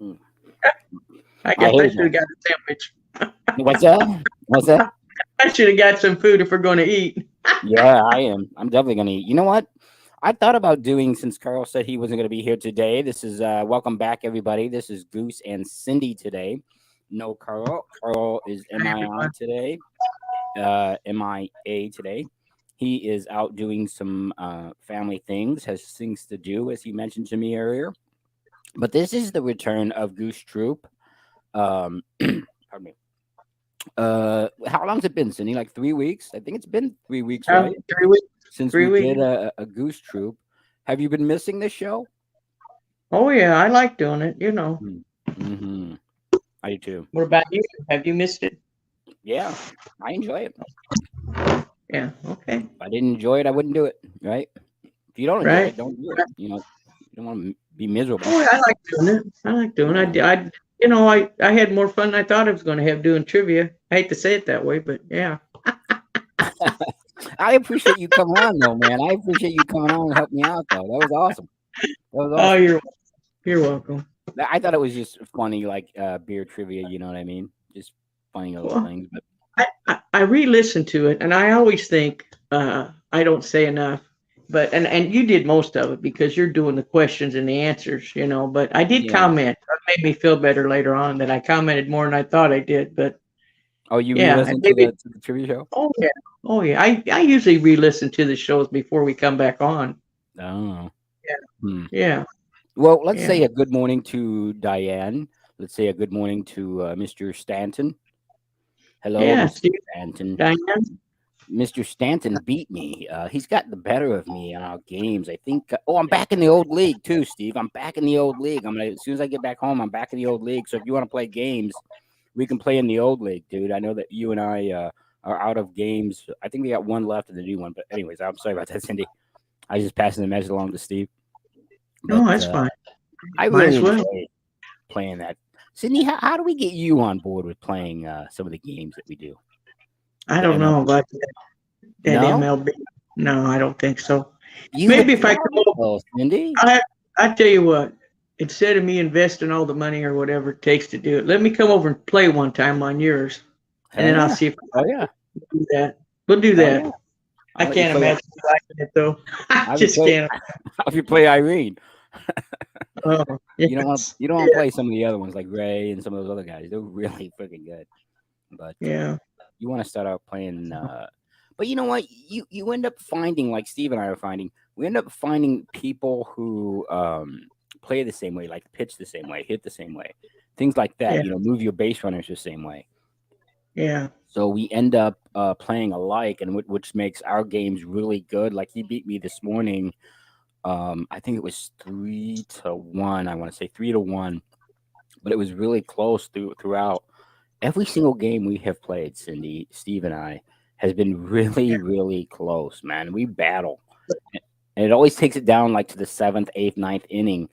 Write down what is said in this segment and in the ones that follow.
Mm. I I guess I hate should that. have got a sandwich. What's that? What's that? I should have got some food if we're going to eat. Yeah, I am. I'm definitely gonna eat. You know what? I thought about doing since Carl said he wasn't gonna be here today. This is welcome back, everybody. This is Goose and Cindy today. No Carl. Carl is Hi, MII everyone. today. MIA today. He is out doing some family things, has things to do, as he mentioned to me earlier. But this is the return of Goose Troop. Pardon me. How long's it been, Cindy? Like 3 weeks? I think it's been 3 weeks, right? 3 weeks. Since Three we weeks. did a Goose Troop. Have you been missing this show? Oh yeah, I like doing it. You know. Mm-hmm. I do too. What about you? Have you missed it? Yeah, I enjoy it. Yeah. Okay. If I didn't enjoy it, I wouldn't do it. Right? If you don't enjoy Right. it, don't do it. You don't want to be miserable. Oh, yeah, I like doing it. I like doing Yeah. it. I had more fun than I thought I was going to have doing trivia. I hate to say it that way, but yeah. I appreciate you coming on, though, man. I appreciate you coming on and helping me out, though. That was awesome. That was Oh, awesome. you're welcome. I thought it was just funny, like beer trivia. You know what I mean? Just funny little Well, things. But I re-listen to it, and I always think I don't say enough. But and you did most of it because you're doing the questions and the answers, you know. But I did yeah. comment. It made me feel better later on that I commented more than I thought I did. But Oh, you yeah, and re-listened to maybe. the trivia show? Oh yeah. Oh yeah. I usually re-listen to the shows before we come back on. Oh. Yeah. Hmm. Yeah. Well, let's Yeah. say a good morning to Diane. Let's say a good morning to Mr. Stanton. Hello, Yeah. Mr. Steve, Stanton. Diane. Mr. Stanton beat me. He's got the better of me in our games. I think. Oh, I'm back in the old league too, Steve. I'm back in the old league. I'm gonna as soon as I get back home, I'm back in the old league. So if you want to play games, we can play in the old league, dude. I know that you and I are out of games. I think we got one left in the new one. But anyways, I'm sorry about that, Cindy. I was just passing the message along to Steve. But No, that's fine. I Might really as well. enjoy playing that. Sydney, how do we get you on board with playing some of the games that we do? I The don't know MLB? about that No, MLB. No, I don't think so. you Maybe would if I love come it over, though, Cindy. I tell you what. Instead of me investing all the money or whatever it takes to do it, let me come over and play one time on yours, and Hell then I'll yeah! see if I Oh yeah! can do that. We'll do Oh yeah! that. I I'll let you can't play. imagine you liking it though. I I'll you just play. can't. I'll you play Irene. Oh, You don't want to. yes. You don't want to Yeah. play some of the other ones like Ray and some of those other guys. They're really freaking good. But Yeah. you want to start out playing. But you know what? You end up finding, like Steve and I are finding, we end up finding people who play the same way, like pitch the same way, hit the same way, things like that. Yeah. Move your base runners the same way. Yeah. So we end up playing alike, and which makes our games really good. Like he beat me this morning. I think it was 3-1. I want to say 3-1, but it was really close throughout. Every single game we have played, Cindy, Steve, and I, has been really, really close, man. We battle, and it always takes it down like to the seventh, eighth, ninth inning,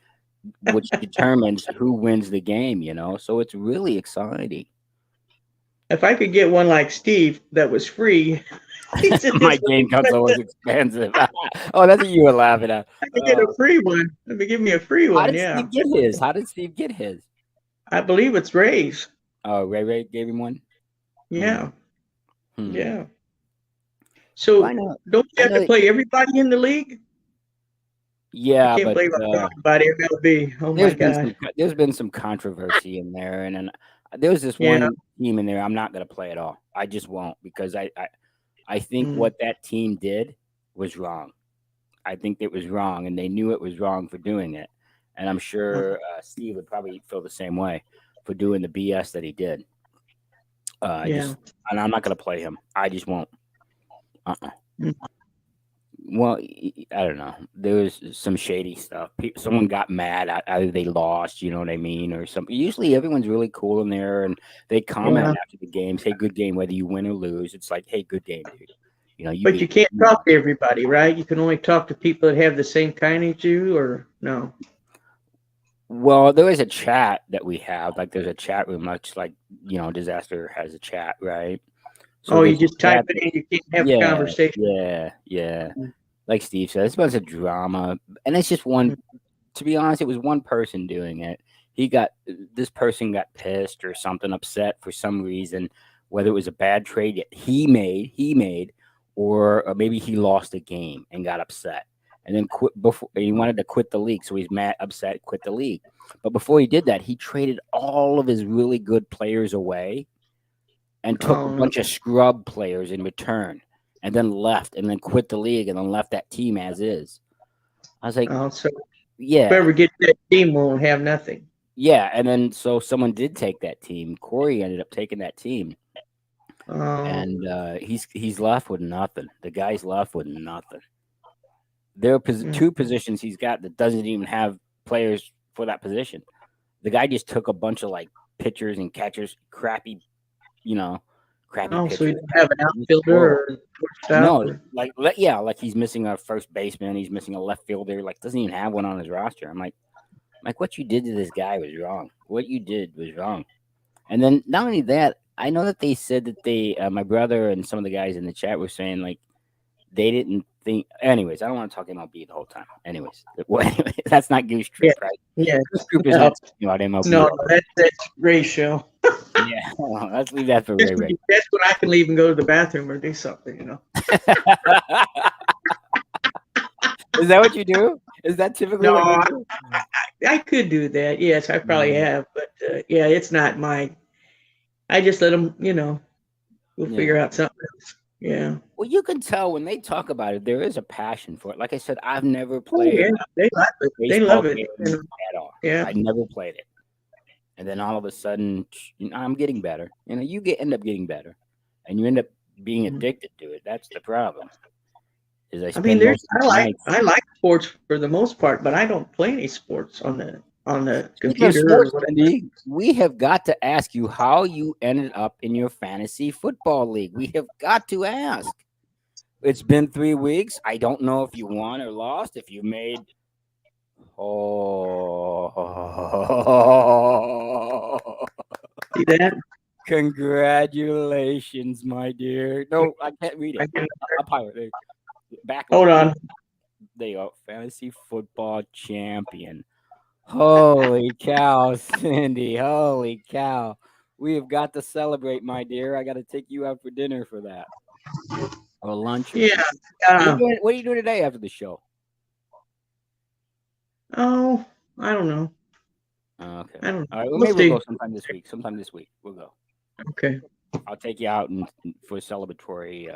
which determines who wins the game. So it's really exciting. If I could get one like Steve that was free, he said My this game one. console was expensive. Oh, that's what you were laughing at. I could get a free one. Let me give me a free How one. did Yeah. Steve get his? How did Steve get his? I believe it's Ray's. Oh, Ray gave him one. Hmm. Yeah. Hmm. Yeah. Well, So don't you I have to know. play everybody in the league? I Yeah, can't but believe I'm talking about MLB. Oh my God. there's been some controversy in there, and there's this Yeah. one team in there I'm not going to play at all. I just won't because I think Mm. what that team did was wrong. I think it was wrong, and they knew it was wrong for doing it. And I'm sure Steve would probably feel the same way for doing the BS that he did. Yeah. And I'm not going to play him. I just won't. Uh-uh. Mm. Well, I don't know. There was some shady stuff. Someone got mad. Either they lost, you know what I mean, or something. Usually, everyone's really cool in there, and they comment Yeah. after the game, say "good game," whether you win or lose. It's like, "Hey, good game, dude." You But you beat can't me. talk to everybody, right? You can only talk to people that have the same kind as you, or no? Well, there is a chat that we have. Like, there's a chat room, much like Disaster has a chat, right? So Oh, you there's a just type chat. it in. You can't have a Yeah, conversation. yeah, yeah. Like Steve said, it's a bunch of drama, and it's just one Mhm. to be honest, it was one person doing it. This person got pissed or something, upset for some reason, whether it was a bad trade that he made, or maybe he lost a game and got upset, and then quit before he wanted to quit the league. So he's mad, upset, quit the league. But before he did that, he traded all of his really good players away and took a Oh, bunch of scrub players in return, and then left, and then quit the league, and then left that team as is. I was like, oh, so yeah, whoever gets that team won't have nothing. yeah, and then so someone did take that team. Corey ended up taking that team, Oh, and he's left with nothing. The guy's left with nothing. There are mm. two positions he's got that doesn't even have players for that position. The guy just took a bunch of like pitchers and catchers, you know, crappy Oh, so you pitchers. don't have an It's outfielder horrible. or shortstop No, or yeah, like he's missing a first baseman, he's missing a left fielder, like doesn't even have one on his roster. I'm like, what you did to this guy was wrong. What you did was wrong. And then not only that, I know that they said that my brother and some of the guys in the chat were saying like they didn't think. Anyways, I don't want to talk MLB the whole time. Anyways, well, anyway, that's not Goose yeah, Troop, right? yeah. Goose Troop is No, not talking about MLB. no, that's Ray's show. Yeah, let's leave that for Ray Ray. That's when I can leave and go to the bathroom or do something, you know. Is that what you do? Is that typically No, what you do? I could do that. Yes, I probably Mm, have, but yeah, it's not my. I just let them, we'll yeah. figure out something else. Yeah. Well, you can tell when they talk about it, there is a passion for it. Like I said, I've never Oh played yeah, they love a it. They baseball love it. game at all. Yeah. I never played it. And then all of a sudden, I'm getting better. End up getting better, and you end up being Mhm. addicted to it. That's the problem. Is I I mean, spend most of I the like nights. I like sports for the most part, but I don't play any sports on the Speaking of computer or sports, whatever. Cindy, we have got to ask you how you ended up in your fantasy football league. We have got to ask. It's been 3 weeks. I don't know if you won or lost. If you made, oh, See that? congratulations, my dear. No, I can't read I it. can, Up higher. hold Backwards. on. There you go. Fantasy football champion. Holy cow, Cindy. Holy cow. We have got to celebrate, my dear. I got to take you out for dinner for that, or lunch or Yeah. something. What are you doing today after the show? Oh, I don't know. Okay. I don't know. All right. Well, We'll maybe we'll go see. sometime this week. Sometime this week. We'll go. Okay. I'll take you out for a celebratory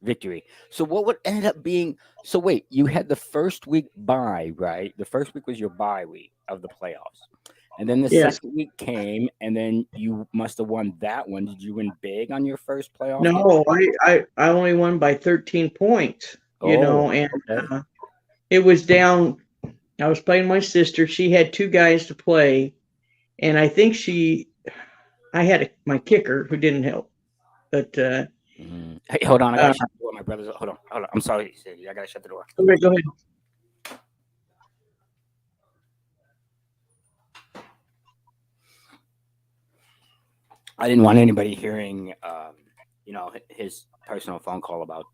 victory. So what would end up being? So wait, you had the first week bye, right? The first week was your bye week of the playoffs, and then the Yes. second week came, and then you must have won that one. Did you win big on your first playoff game? No, I only won by 13 points, Oh, and okay. uh, it was down. I was playing my sister. She had two guys to play, and I think I had my kicker who didn't help. But Hey, hold on. I uh, gotta shut the door. My brother's. Hold on. Hold on. I'm sorry, Cindy. I gotta shut the door. okay, go ahead. I didn't want anybody hearing, his personal phone call about,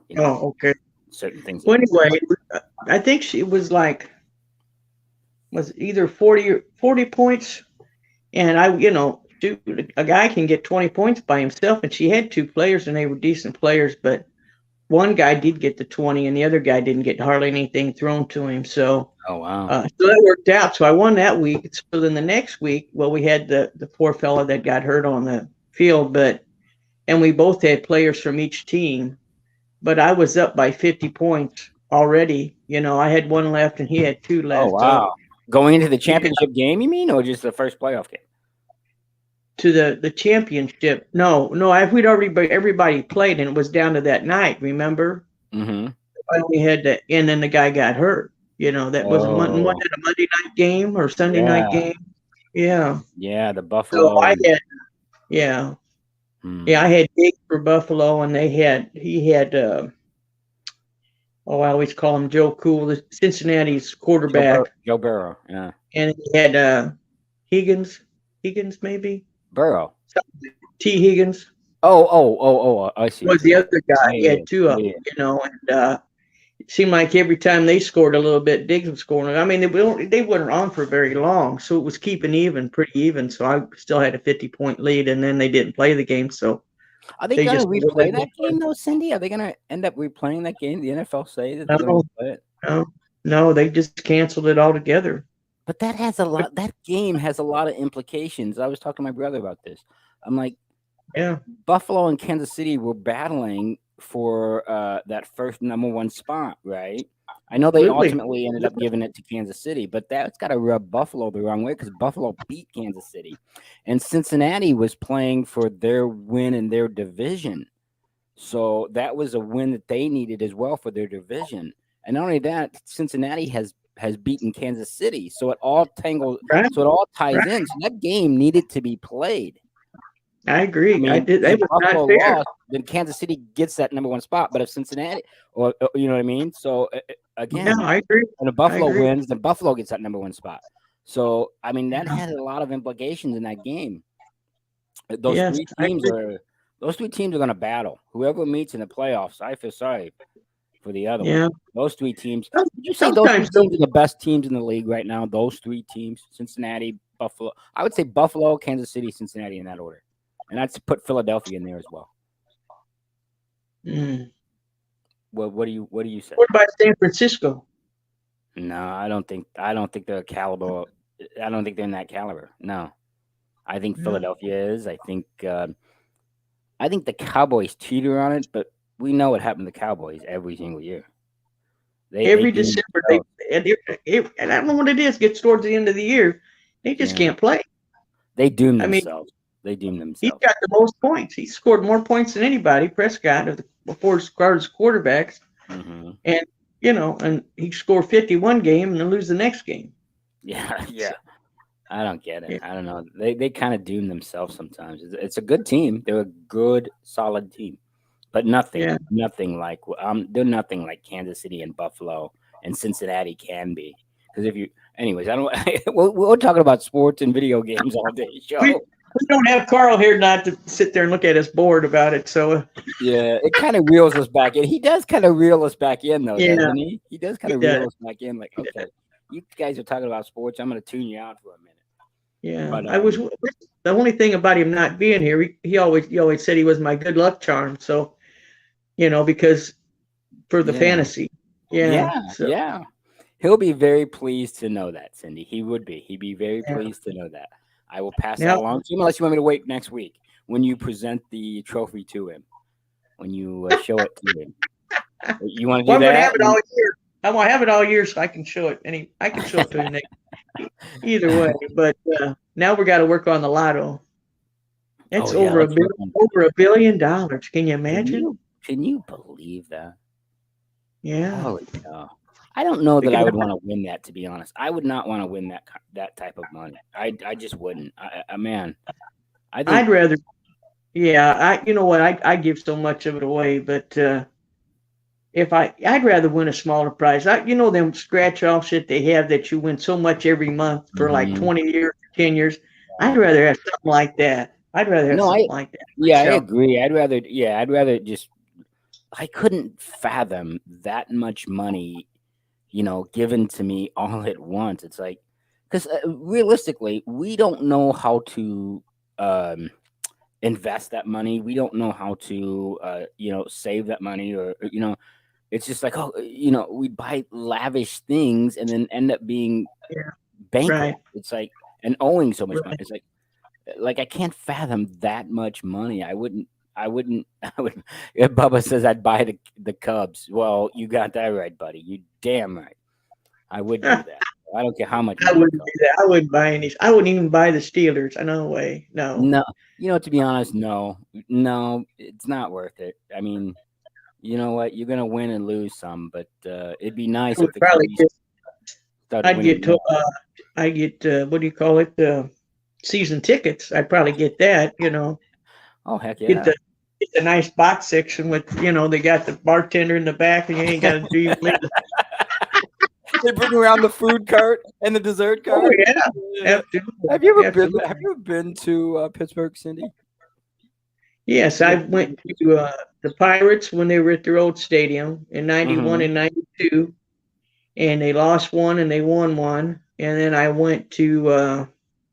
you know, Oh, okay. certain things that Well, he did. anyway, I think she was like was either 40 points, and shoot, a guy can get 20 points by himself, and she had two players, and they were decent players, but one guy did get the 20, and the other guy didn't get hardly anything thrown to him. Oh wow. So that worked out. So I won that week. So then the next week, well, we had the poor fellow that got hurt on the field, and we both had players from each team, but I was up by 50 points already. I had one left, and he had two Oh left. So wow. Going into the yeah, championship game, you mean, or just the first playoff game? to the championship. No, no, we'd already everybody played, and it was down to that night. Remember, Mm-hmm. I only had to, and then the guy got hurt. That was was Oh it a Monday night game or Sunday night yeah, game? Yeah. yeah. The So Buffalo. yeah, yeah, Hmm. I had Diggs for Buffalo, and he had I always call him Joe Cool, the Cincinnati's quarterback, Joe Burrow. Yeah, and he had Higgins, maybe Burrow. T Higgins Oh. I see. was the other guy. Yeah, He yeah, had two of yeah, them, yeah. and it seemed like every time they scored a little bit, Diggs was scoring. I mean, they weren't on for very long, so it was keeping even, pretty even. So I still had a 50-point lead, and then they didn't play the game, so Are they they gonna just replay that game though, Cindy? Are they gonna end up replaying that game? The NFL say that they're gonna no, replay it. no, no. They just canceled it altogether. But that has a But lot. That game has a lot of implications. I was talking to my brother about this. I'm like, yeah, Buffalo and Kansas City were battling for that first number one spot, right? I know they absolutely. ultimately ended up giving it to Kansas City, but that's got to rub Buffalo the wrong way because Buffalo beat Kansas City, and Cincinnati was playing for their win in their division. So that was a win that they needed as well for their division. And not only that, Cincinnati has beaten Kansas City. So it all tangles, Right, so it all right. ties in. So that game needed to be played. I I agree. I mean, did. because That if was not Buffalo fair. lost, then Kansas City gets that number one spot. But if Cincinnati, or you know what I mean? So Yeah, again, I agree. and if I Buffalo agree. wins, then Buffalo gets that number one spot. So I mean, that Yeah. had a lot of implications in that game. Those Yes, three I teams agree. are those three teams are going to battle. Whoever meets in the playoffs, I feel sorry for the other one. Yeah. Those three teams. Would you say those three Sometimes though, teams are the best teams in the league right now? Those three teams: Cincinnati, Buffalo. I would say Buffalo, Kansas City, Cincinnati in that order, and I'd put Philadelphia in there as well. mm. What do you say? What about San Francisco? No, I don't think they're caliber. I don't think they're in that caliber. No, I think Yeah. Philadelphia is. I think the Cowboys teeter on it, but we know what happened to the Cowboys every single year. They Every do December, themselves. and I don't know what it is. Gets towards the end of the year, they just Yeah, can't play. they doom I mean, themselves. They doom he's themselves. got the most points. He scored more points than anybody. Prescott of the before Scar's quarterbacks, Hmm. and and he scored 51 game and then lose the next game. Yeah, So yeah. I don't get it. yeah, I don't know. They kind of doom themselves sometimes. It's a good team. They're a good, solid team, but yeah. nothing like they're nothing like Kansas City and Buffalo and Cincinnati can be. Because if you, anyways, I don't. We're talking about sports and video games all day. We Show. we don't have Carl here not to sit there and look at us bored about it. So Yeah, it kind of reels us back in. He does kind of reel us back in, though, yeah, doesn't he? He does kind he of does. reel us back in. Like, He okay, does. you guys are talking about sports. I'm going to tune you out for a minute. Yeah, But I was the only thing about him not being here. He always said he was my good luck charm. So because for the yeah, fantasy. yeah, Yeah. So yeah. He'll be very pleased to know that, Cindy. He would be. He'd be very yeah. pleased to know that. I will pass that Now along to him, unless you want me to wait next week when you present the trophy to him, when you show it to him. You want to well, do I'm going to have that? it all year. I'm going to have it all year so I can show it. I can show it to him next. Either way, but now we got to work on the lotto. Oh It's yeah, let's work on. over $1 billion. Can you Can imagine? you believe that? Yeah. Holy cow! I don't know that Thinking I would about, want to win that. To be honest, I would not want to win that type of money. I just wouldn't. Man, I think I'd rather. Yeah. You know what? I give so much of it away, but if I'd rather win a smaller prize. Them scratch offs that they have that you win so much every month for like mhm, 20 years, 10 years. I'd yeah. rather have something like that. I'd rather have No, something like that yeah, I myself. agree. I'd rather just. I couldn't fathom that much money, given to me all at once. It's like, because realistically, we don't know how to um, invest that money. We don't know how to, save that money, or. It's just like, oh, we buy lavish things and then end up being Yeah. Right. bankrupt. It's like, and owing so much money. Right. It's like I can't fathom that much money. I wouldn't. I wouldn't. I would. If Bubba says I'd buy the Cubs, well, you got that right, buddy. You damn right. I would do that. I don't care how much I money it wouldn't do costs. that. I wouldn't buy any. I wouldn't even buy the Steelers. No way. No. No, to be honest, no, no, it's not worth it. I mean, you know what? You're gonna win and lose some, but it'd be I nice if would the probably Cubbies just. started I'd winning get to. more. I get. What do you call it? Season tickets. I'd probably get that. Oh heck Get yeah! the nice box section with. They got the bartender in the back, and you ain't got to do even leave. They bring around the food cart and the dessert Oh cart. yeah, Yeah. absolutely, Have you ever been? Have absolutely. you ever been to Pittsburgh, Cindy? Yes, You I were went too? to the Pirates when they were at their old stadium in '91 Mhm. and '92, and they lost one and they won one. And then I went to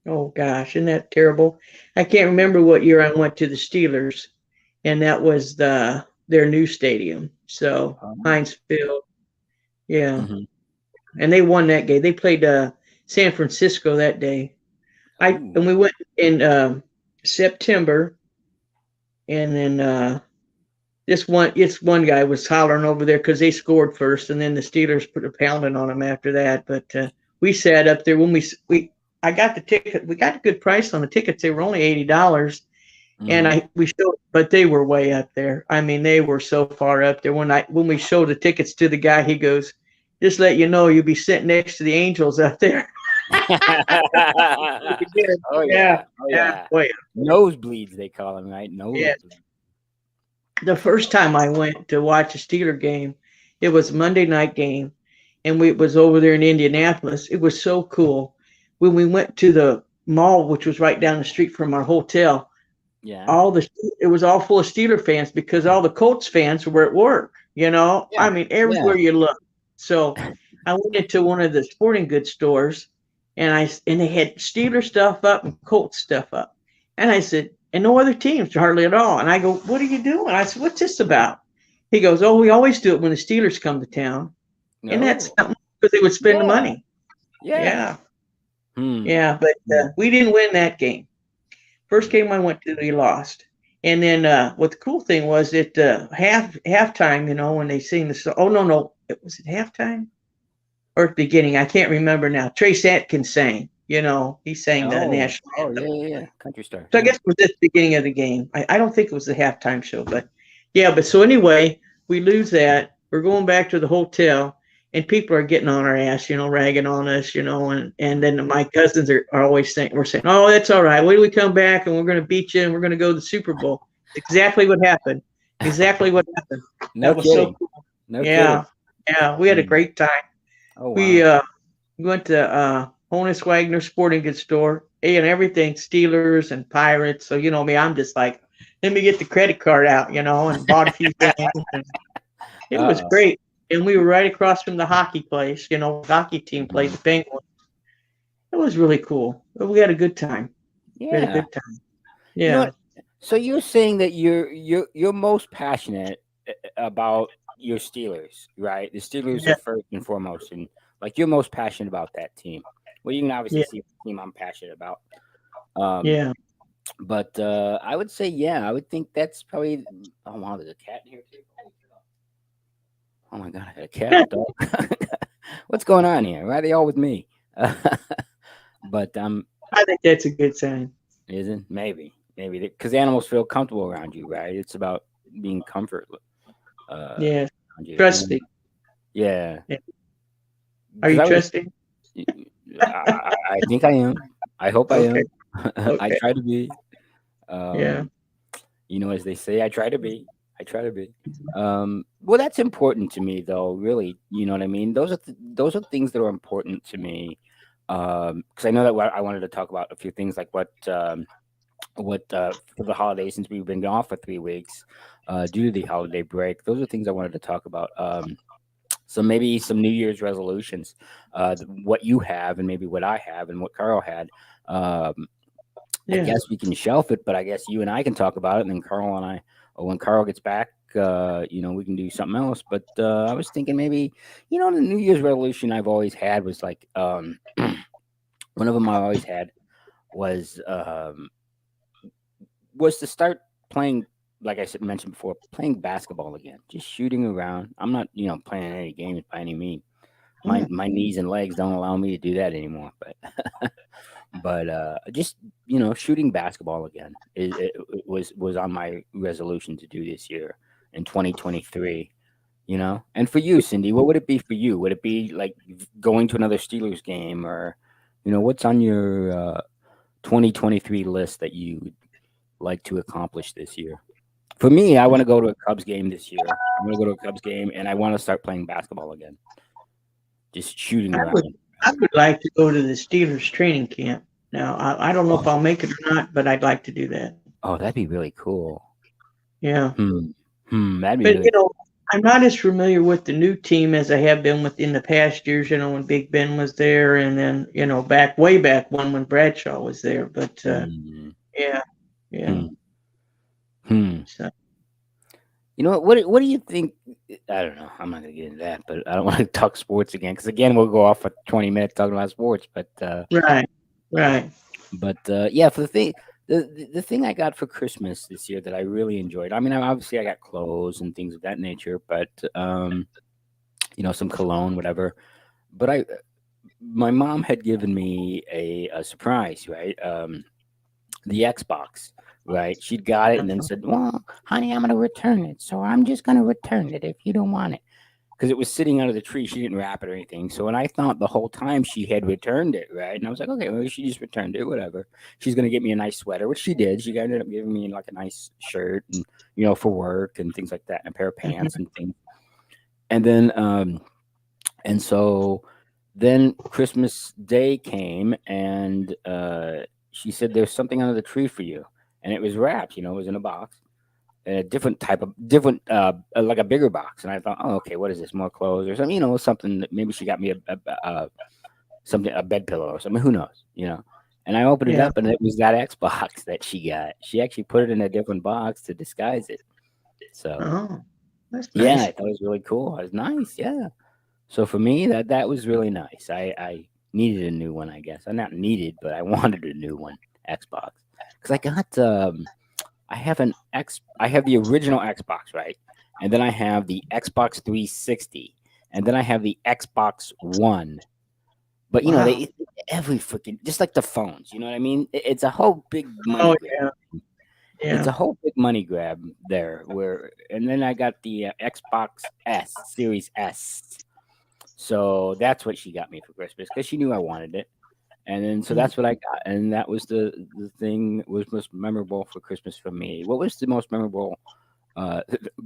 oh gosh, isn't that terrible? I can't remember what year I went to the Steelers, and that was their new stadium. So Oh. Heinz Field, yeah, Mhm. and they won that game. They played San Francisco that day. I Ooh. and we went in September, and then this one guy was hollering over there because they scored first, and then the Steelers put a pounding on them after that. But we sat up there when we I got the ticket. We got a good price on the tickets. They were only $80, and Mhm. I we showed, but they were way up there. I mean, they were so far up there. When we showed the tickets to the guy, he goes, "Just let you know, you'll be sitting next to the Angels up there." We did. Oh, Yeah, yeah. Oh, yeah, yeah. boy, Nosebleeds, they call them, right? yeah. Nosebleeds. The first time I went to watch a Steeler game, it was a Monday night game, and we it was over there in Indianapolis. It was so cool. When we went to the mall, which was right down the street from our hotel, Yeah. all the it was all full of Steeler fans because all the Colts fans were at work. Yeah. I mean, Yeah. everywhere you look. So I went into one of the sporting goods stores, and they had Steeler stuff up and Colts stuff up, and I said, and no other teams hardly at all. And I go, what are you doing? I said, what's this about? He goes, oh, we always do it when the Steelers come to town, and that's No. something because they would spend the Yeah. money. Yeah. Yeah, Hmm. yeah, but Hmm. we didn't win that game. First Yeah. game I went to, we lost. And then what the cool thing was at halftime, when they sing the song. Oh no, it was it halftime or at the beginning. I can't remember now. Trace Atkins sang. He sang the Oh. national Oh, yeah, anthem. yeah, yeah. Country Star. So I Yeah. guess it was at the beginning of the game. I don't think it was the halftime show, but yeah. But so anyway, we lose that. We're going back to the hotel, and people are getting on our ass, ragging on us, and then my cousins are always saying, we're saying, oh, that's all right. Wait till we come back, and we're going to beat you, and we're going to go to the Super Bowl. Exactly what happened. Exactly what happened. No That was so kidding. cool. No kidding. Yeah, yeah. We had a Hmm. great time. Oh, We wow. went to Honus Wagner Sporting Goods store, and everything Steelers and Pirates. So me, I'm just like, let me get the credit card out, and bought a few things. And it was Uh-oh. great. And we were right across from the hockey place. Hockey team played Mhm. the Penguins. It was really cool. We had a good time. We had a Yeah. good time. You know Yeah. what? So you're saying that you're most passionate about your Steelers, right? The Steelers are Yeah. first and foremost, and like you're most passionate about that team. Well, you can obviously Yeah. see the team I'm passionate about. Um, Yeah. but I would say, yeah, I would think that's probably. Oh wow, there's a cat in here too. Holy cow. Oh my god, I had a cat, a dog. What's going on here? Why are they all with me? But I think that's a good sign. isn't maybe because animals feel comfortable around you, right? It's about being comfort uh Yeah. around you. And Trusting. yeah, Yeah. Are because you I was, trusting? I think I am. I hope I Okay. am. I Okay. try to be. Yeah. Um, as they say, I try to be. I try to be. Well, that's important to me, though. Really, you know what I mean. Those are things that are important to me. Because I know that I wanted to talk about a few things like what for the holidays since we've been off for 3 weeks due to the holiday break. Those are things I wanted to talk about. So maybe some New Year's resolutions, what you have and maybe what I have and what Carl had. Um, I Yeah. guess we can shelf it, but I guess you and I can talk about it, and then Carl and I, or when Carl gets back, we can do something else. But I was thinking maybe, the New Year's resolution I've always had was like, one of them I always had was to start playing, like I said mentioned before, playing basketball again, just shooting around. I'm not, playing any games by any means. My Yeah. my knees and legs don't allow me to do that anymore. But just shooting basketball again was on my resolution to do this year in 2023. And for you, Cindy, what would it be for you? Would it be like going to another Steelers game, or what's on your 2023 list that you would like to accomplish this year? For me, I want to go to a Cubs game this year. I want to go to a Cubs game, and I want to start playing basketball again, just shooting I would around. I would like to go to the Steelers training camp. Now, I don't know if I'll make it or not, but I'd like to do that. Oh, that'd be really cool. Yeah. Hmm. That'd be But really cool. I'm not as familiar with the new team as I have been within the past years. When Big Ben was there, and then back way back when Bradshaw was there. But Hmm. yeah, yeah. Hmm. Hmm. So, You know what do you think? I don't know. I'm not gonna get into that, but I don't want to talk sports again because again we'll go off for 20 minutes talking about sports. right, right. Yeah, for the thing I got for Christmas this year that I really enjoyed. I mean, obviously I got clothes and things of that nature, but some cologne, whatever. But my mom had given me a surprise, right? The Xbox, right? She'd got it and then said, "Well, honey, I'm gonna return it, so I'm just gonna return it if you don't want it." Because it was sitting under the tree, she didn't wrap it or anything. So, and I thought the whole time she had returned it, right? And I was like, okay, well, she just returned it, whatever. She's gonna get me a nice sweater, which she did. She ended up giving me like a nice shirt and for work and things like that, and a pair of pants Mhm. and things. And then, and so then Christmas Day came, and she said, "There's something under the tree for you," and it was wrapped. It was in a box, a different type of different, like a bigger box. And I thought, oh, okay, what is this? More clothes or something? Something that maybe she got me a bed pillow or something. Who knows? And I opened it Yeah. up, and it was that Xbox that she got. She actually put it in a different box to disguise it. So Oh, that's yeah, I nice. thought it was really cool. It was nice. Yeah. So for me, that was really nice. I needed a new one, I guess. I not needed, but I wanted a new one, Xbox, because I have the original Xbox, right, and then I have the Xbox 360, and then I have the Xbox One. But Wow. they every freaking just like the phones. You know what I mean? It's a whole big money Oh grab. yeah, It's yeah. a whole big money grab there. And then I got the Xbox S Series S. So that's what she got me for Christmas because she knew I wanted it. And then so Mm. that's what I got. And that was the thing that was most memorable for Christmas for me. What was the most memorable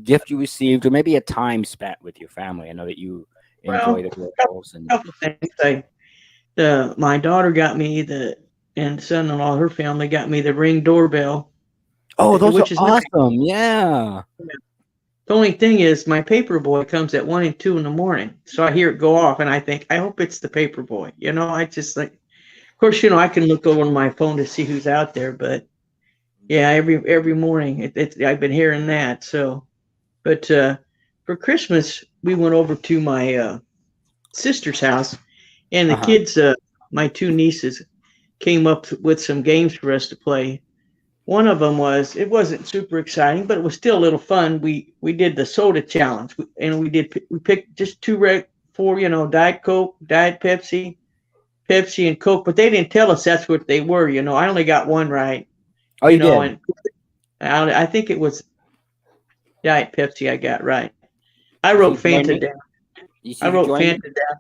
gift you received, or maybe a time spent with your family? I know that you enjoy Well, the girls and couple things. My daughter got me and son-in-law, her family got me the Ring doorbell, oh, those are which is nice. awesome. Yeah. The only thing is, my paper boy comes at 1 and 2 in the morning, so I hear it go off, and I think, I hope it's the paper boy. I just like, of course, I can look over on my phone to see who's out there, but yeah, every morning, I've been hearing that. So, but for Christmas, we went over to my sister's house, and the Uh-huh. kids, my two nieces, came up with some games for us to play. One of them it wasn't super exciting, but it was still a little fun. We did the soda challenge, and we picked just four, Diet Coke, Diet Pepsi, Pepsi and Coke, but they didn't tell us that's what they were. I only got one right, Oh, you did. and I think it was Diet Pepsi I got right. I You see, wrote you joined Fanta me. down. You see, I you wrote joined me. Fanta down.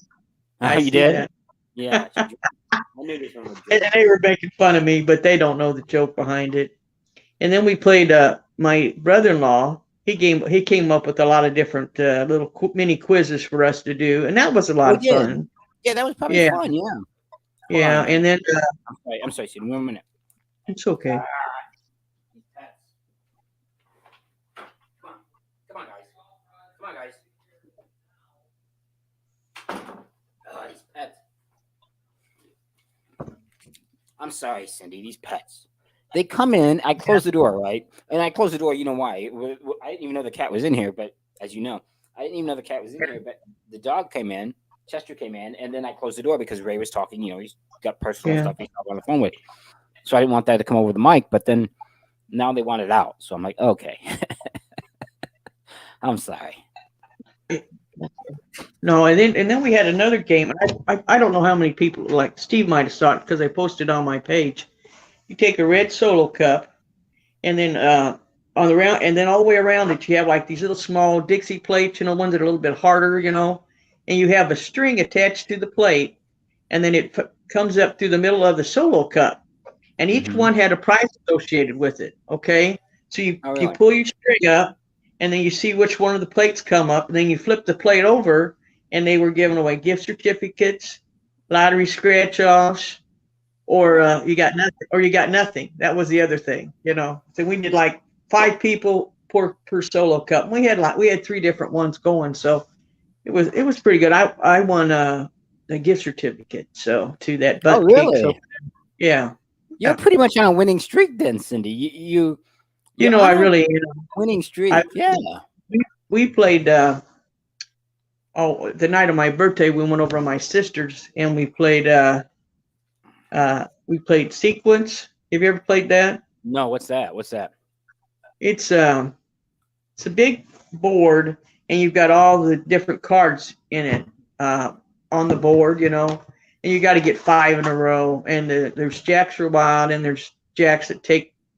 I You see did. that. Yeah, And I knew this one would join. they were making fun of me, but they don't know the joke behind it. And then we played. My brother-in-law. He came up with a lot of different little mini quizzes for us to do, and that was a Oh, lot he of did. fun. Yeah, that was probably Yeah, fun. Yeah. Hold on a yeah. minute. And then I'm sorry. I'm sorry, Sid. 1 minute. it's okay. These pets. Come on. Come on, guys. Come on, guys. Oh, these pets. I'm sorry, Cindy. These pets. They come in. I close the door, right? And I close the door. You know why? I didn't even know the cat was in here. But as you know, I didn't even know the cat was in here. But the dog came in. Chester came in, and then I closed the door because Ray was talking. He's got personal Yeah. stuff he's talking on the phone with. So I didn't want that to come over the mic. But then now they want it out. So I'm like, okay. I'm sorry. No, and then we had another game. And I don't know how many people, like Steve might have saw it because I posted on my page. You take a red Solo cup, and then on the round, and then all the way around it, you have like these little small Dixie plates, ones that are a little bit harder, and you have a string attached to the plate, and then it comes up through the middle of the Solo cup, and each Mm-hmm. one had a prize associated with it. Okay, so you Oh, you really? pull your string up, and then you see which one of the plates come up, and then you flip the plate over, and they were giving away gift certificates, lottery scratch offs, or Wow. you got nothing. That was the other thing. So we did like five people per solo cup. We had 3 different ones going, so it was pretty good. I won a gift certificate so to that Oh, butt cakes. So really? yeah, You're yeah. pretty much on a winning streak then, Cindy. You You're know, I on a really, winning I streak. Yeah. we played. The night of my birthday, we went over to my sister's and we played sequence. Have you ever played that? No, what's that? What's that? It's um it's a big board, and you've got all the different cards in it on the board, and you got to get 5 in a row. And there's jacks for wild, and there's jacks that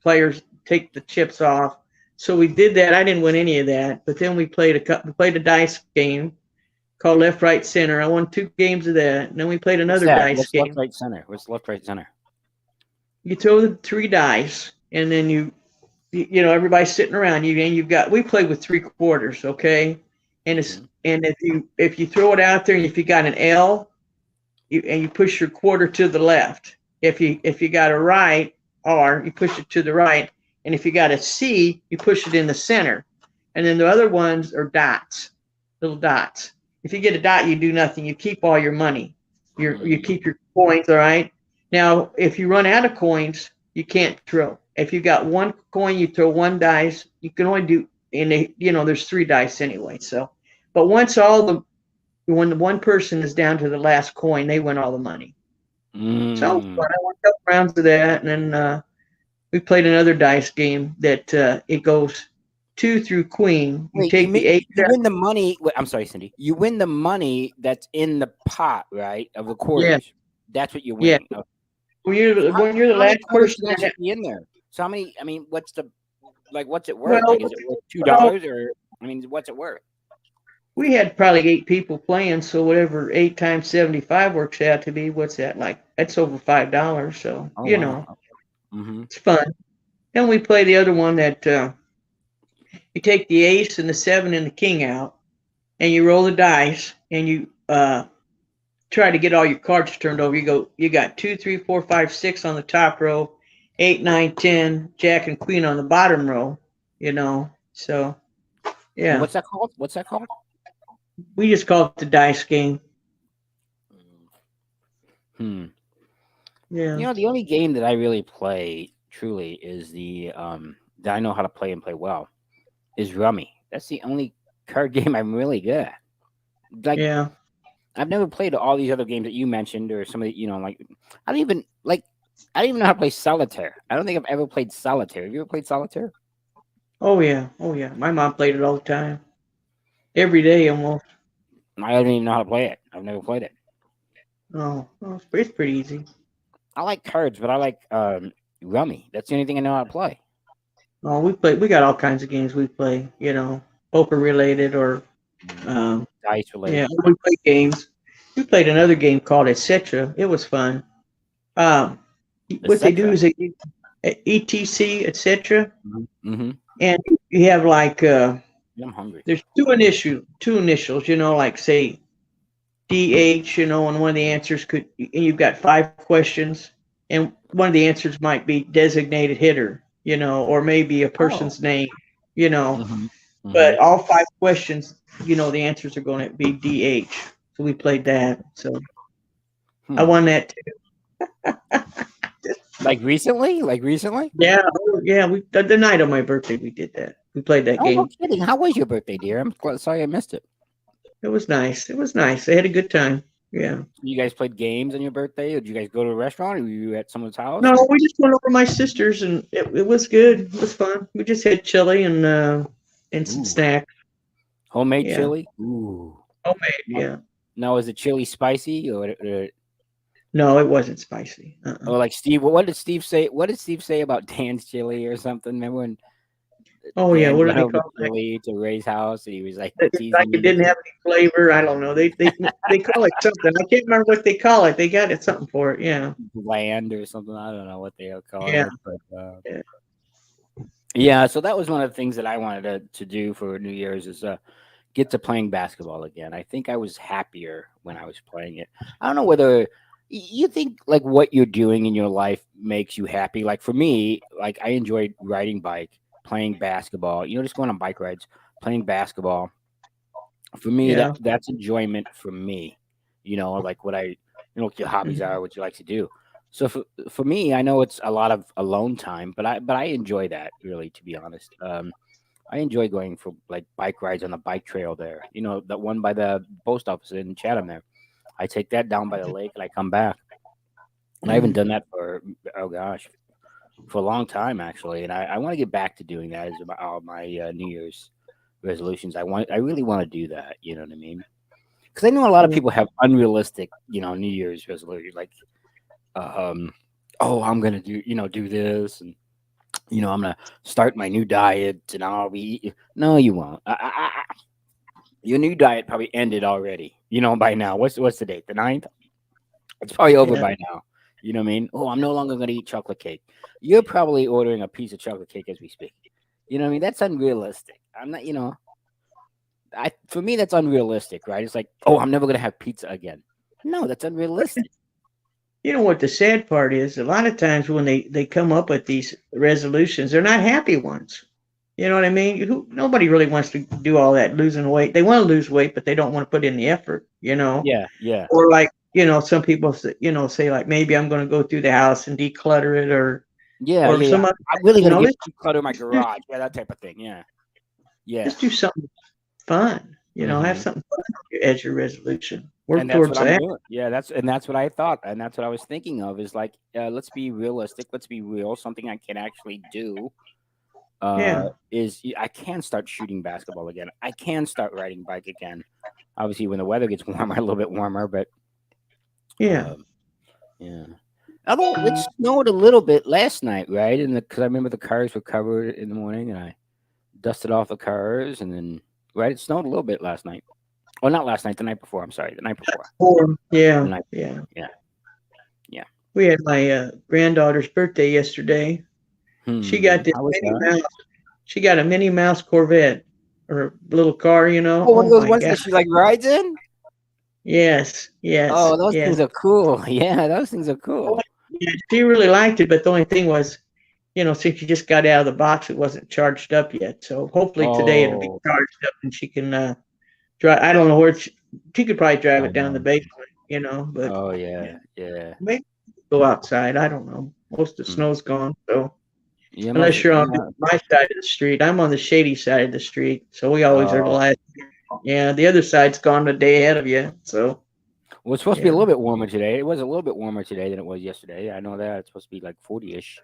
players take the chips off. So we did that. I didn't win any of that, but then we played a dice game called Left, Right, Center. I won 2 games of that, and then we played What's another that? dice What's left, game. right, center? What's left, right, center? You throw the 3 dice, and then everybody's sitting around you, and we played with 3 quarters, okay, Hmm. and if you throw it out there, and if you got an L, and you push your quarter to the left. If you got a right R, you push it to the right, and if you got a C, you push it in the center, and then the other ones are dots, little dots. If you get a dot, you do nothing. You keep all your money. You Mm. keep your coins, all right. Now, if you run out of coins, you can't throw. If you got 1 coin, you throw 1 dice. You can only do, there's 3 dice anyway. So, but when the one person is down to the last coin, they win all the money. So Mm. but I won a couple rounds of that, and then we played another dice game that it goes 2 through queen. You Wait, take the eight. you win the money. Wait, I'm sorry, Cindy. You win the money that's in the pot, right? Of the Yeah, quarters. That's what you're yeah. winning. Okay. When you're So the, when you're the how many last quarters person should to actually have, be in there? So how many? I mean, what's it worth? well, Like, is it worth two well, dollars or? I mean, what's it worth? we had probably 8 people playing, so whatever 8 times 75 works out to be, what's that like? That's over $5. So Oh wow. Mm-hmm. it's fun. Then we play the other one that you take the ace and the 7 and the king out, and you roll the dice, and you try to get all your cards turned over. You got 2, 3, 4, 5, 6 on the top row, 8, 9, 10, Jack and Queen on the bottom row. So And yeah, what's that called? What's that called? we just call it the dice game. Hmm. Yeah. The only game that I really play truly is the that I know how to play and play well is Rummy. That's the only card game I'm really good at. Like Yeah. I've never played all these other games that you mentioned or some of the, like I don't even like I don't even know how to play solitaire. I don't think I've ever played solitaire. Have you ever played solitaire? Oh yeah. Oh yeah. My mom played it all the time, every day almost. I don't even know how to play it. I've never played it. Oh, it's pretty easy. I like cards, but I like Rummy. That's the only thing I know how to play. Oh, we got all kinds of games we play. Poker related or Mm, um, dice yeah, related. we play games. We played another game called Etc. It was fun. Um, what they do Etc. is etc. etc. Mm-hmm. And you have like I'm hungry. there's two initials. Like say DH. And one of the answers and you've got 5 questions, and one of the answers might be designated hitter. Or maybe a Oh. person's name. You know, Mm-hmm. Mm-hmm. but all 5 questions, the answers are going to be DH. So we played that. So I Hmm. won that too. Like recently? Like recently? Yeah, yeah. The night of my birthday we did that. We played that Oh, no game. kidding. How was your birthday, dear? Sorry I missed it. It was nice. It was nice. I had a good time. Yeah. You guys played games on your birthday, or did you guys go to a restaurant, or were you at someone's house, No, or we just went over to my sister's, and it was good. It was fun. We just had chili and some ooh, snacks. homemade Yeah, chili? Ooh. homemade. No, Yeah. no, is it chili spicy No, it wasn't spicy. or like Steve? What did Steve say? What did Steve say about Dan's chili or something? Remember when Oh yeah, Dan what went did they over call it? chili to Ray's house and he was like It's like teasing it you with didn't it? have any flavor. I don't know. They call it something. I can't remember what they call it. They got it something for it. Yeah. Bland or something. I don't know what they call Yeah. it, but Yeah. yeah. So that was one of the things that I wanted to do for New Year's is get to playing basketball again. I think I was happier when I was playing it. I don't know whether you think like what you're doing in your life makes you happy. Like for me, like I enjoyed riding bike. playing basketball. Just going on bike rides, playing basketball. For me, Yeah. that's enjoyment for me. Like what your hobbies Mhm. are, what you like to do. So for me, I know it's a lot of alone time, but I enjoy that really, to be honest. I enjoy going for like bike rides on the bike trail there. That one by the post office in Chatham there. I take that down by the lake and I come back. And I haven't Mhm. done that for, oh gosh, for a long time actually. And I want to get back to doing that as all my New Year's resolutions. I really want to do that. You know what I mean? Because I know a lot of Yeah. people have unrealistic, New Year's resolutions, like, um, oh, I'm gonna do this, and I'm gonna start my new diet, and I'll be. No, you won't. Your new diet probably ended already. By now. What's the date? The 9th? It's probably over Yeah. by now. You know what I mean? Oh, I'm no longer gonna eat chocolate cake. You're probably ordering a piece of chocolate cake as we speak. You know what I mean? That's unrealistic. I'm not. For me that's unrealistic, right? It's like, oh, I'm never gonna have pizza again. No, that's unrealistic. You know what the sad part is? A lot of times when they come up with these resolutions, they're not happy ones. You know what I mean? Nobody really wants to do all that losing weight. They want to lose weight, but they don't want to put in the effort. Yeah, yeah, Or like some people say like maybe I'm going to go through the house and declutter it, yeah, or yeah, yeah. some other I'm really gonna get let's declutter my do garage. Yeah, that type of thing. Yeah, yeah. let's do something fun. Have Hmm. something fun as your resolution. And Work that's what towards I'm that. doing. Yeah, that's what I thought, and that's what I was thinking of. Is like, let's be realistic. Let's be real. Something I can actually do. Yeah, I can start shooting basketball again. I can start riding bike again. Obviously, when the weather gets warmer, a little bit warmer, but yeah. um, yeah. Although it snowed a little bit last night, right? And because I remember the cars were covered in the morning, and I dusted off the cars, and then right, it snowed a little bit last night. Oh, not last night, the night before. I'm sorry, the night before. Or The yeah, night yeah. before. Yeah, yeah. We had my granddaughter's birthday yesterday. She got this How was Minnie that? Mouse. She got a Minnie Mouse Corvette, or little car. Oh, one Oh of those my ones God. that she like rides in. Yes, yes, Oh, those yes. things are cool. Yeah, those things are cool. Yeah, she really liked it, but the only thing was, since she just got out of the box, it wasn't charged up yet. So hopefully today it'll be Oh, charged up and she can drive. I don't know where she could probably drive it down the um, basement, but oh yeah, yeah, yeah. maybe go outside. I don't know. Most of the Mm. snow's gone, so Yeah, most unless you're on yeah. my side of the street, I'm on the shady side of the street, so we always are the Oh, last. Yeah, the other side's gone a day ahead of you. So well, it's supposed to be a yeah, little bit warmer today. It was a little bit warmer today than it was yesterday. I know that it's supposed to be like 40-ish.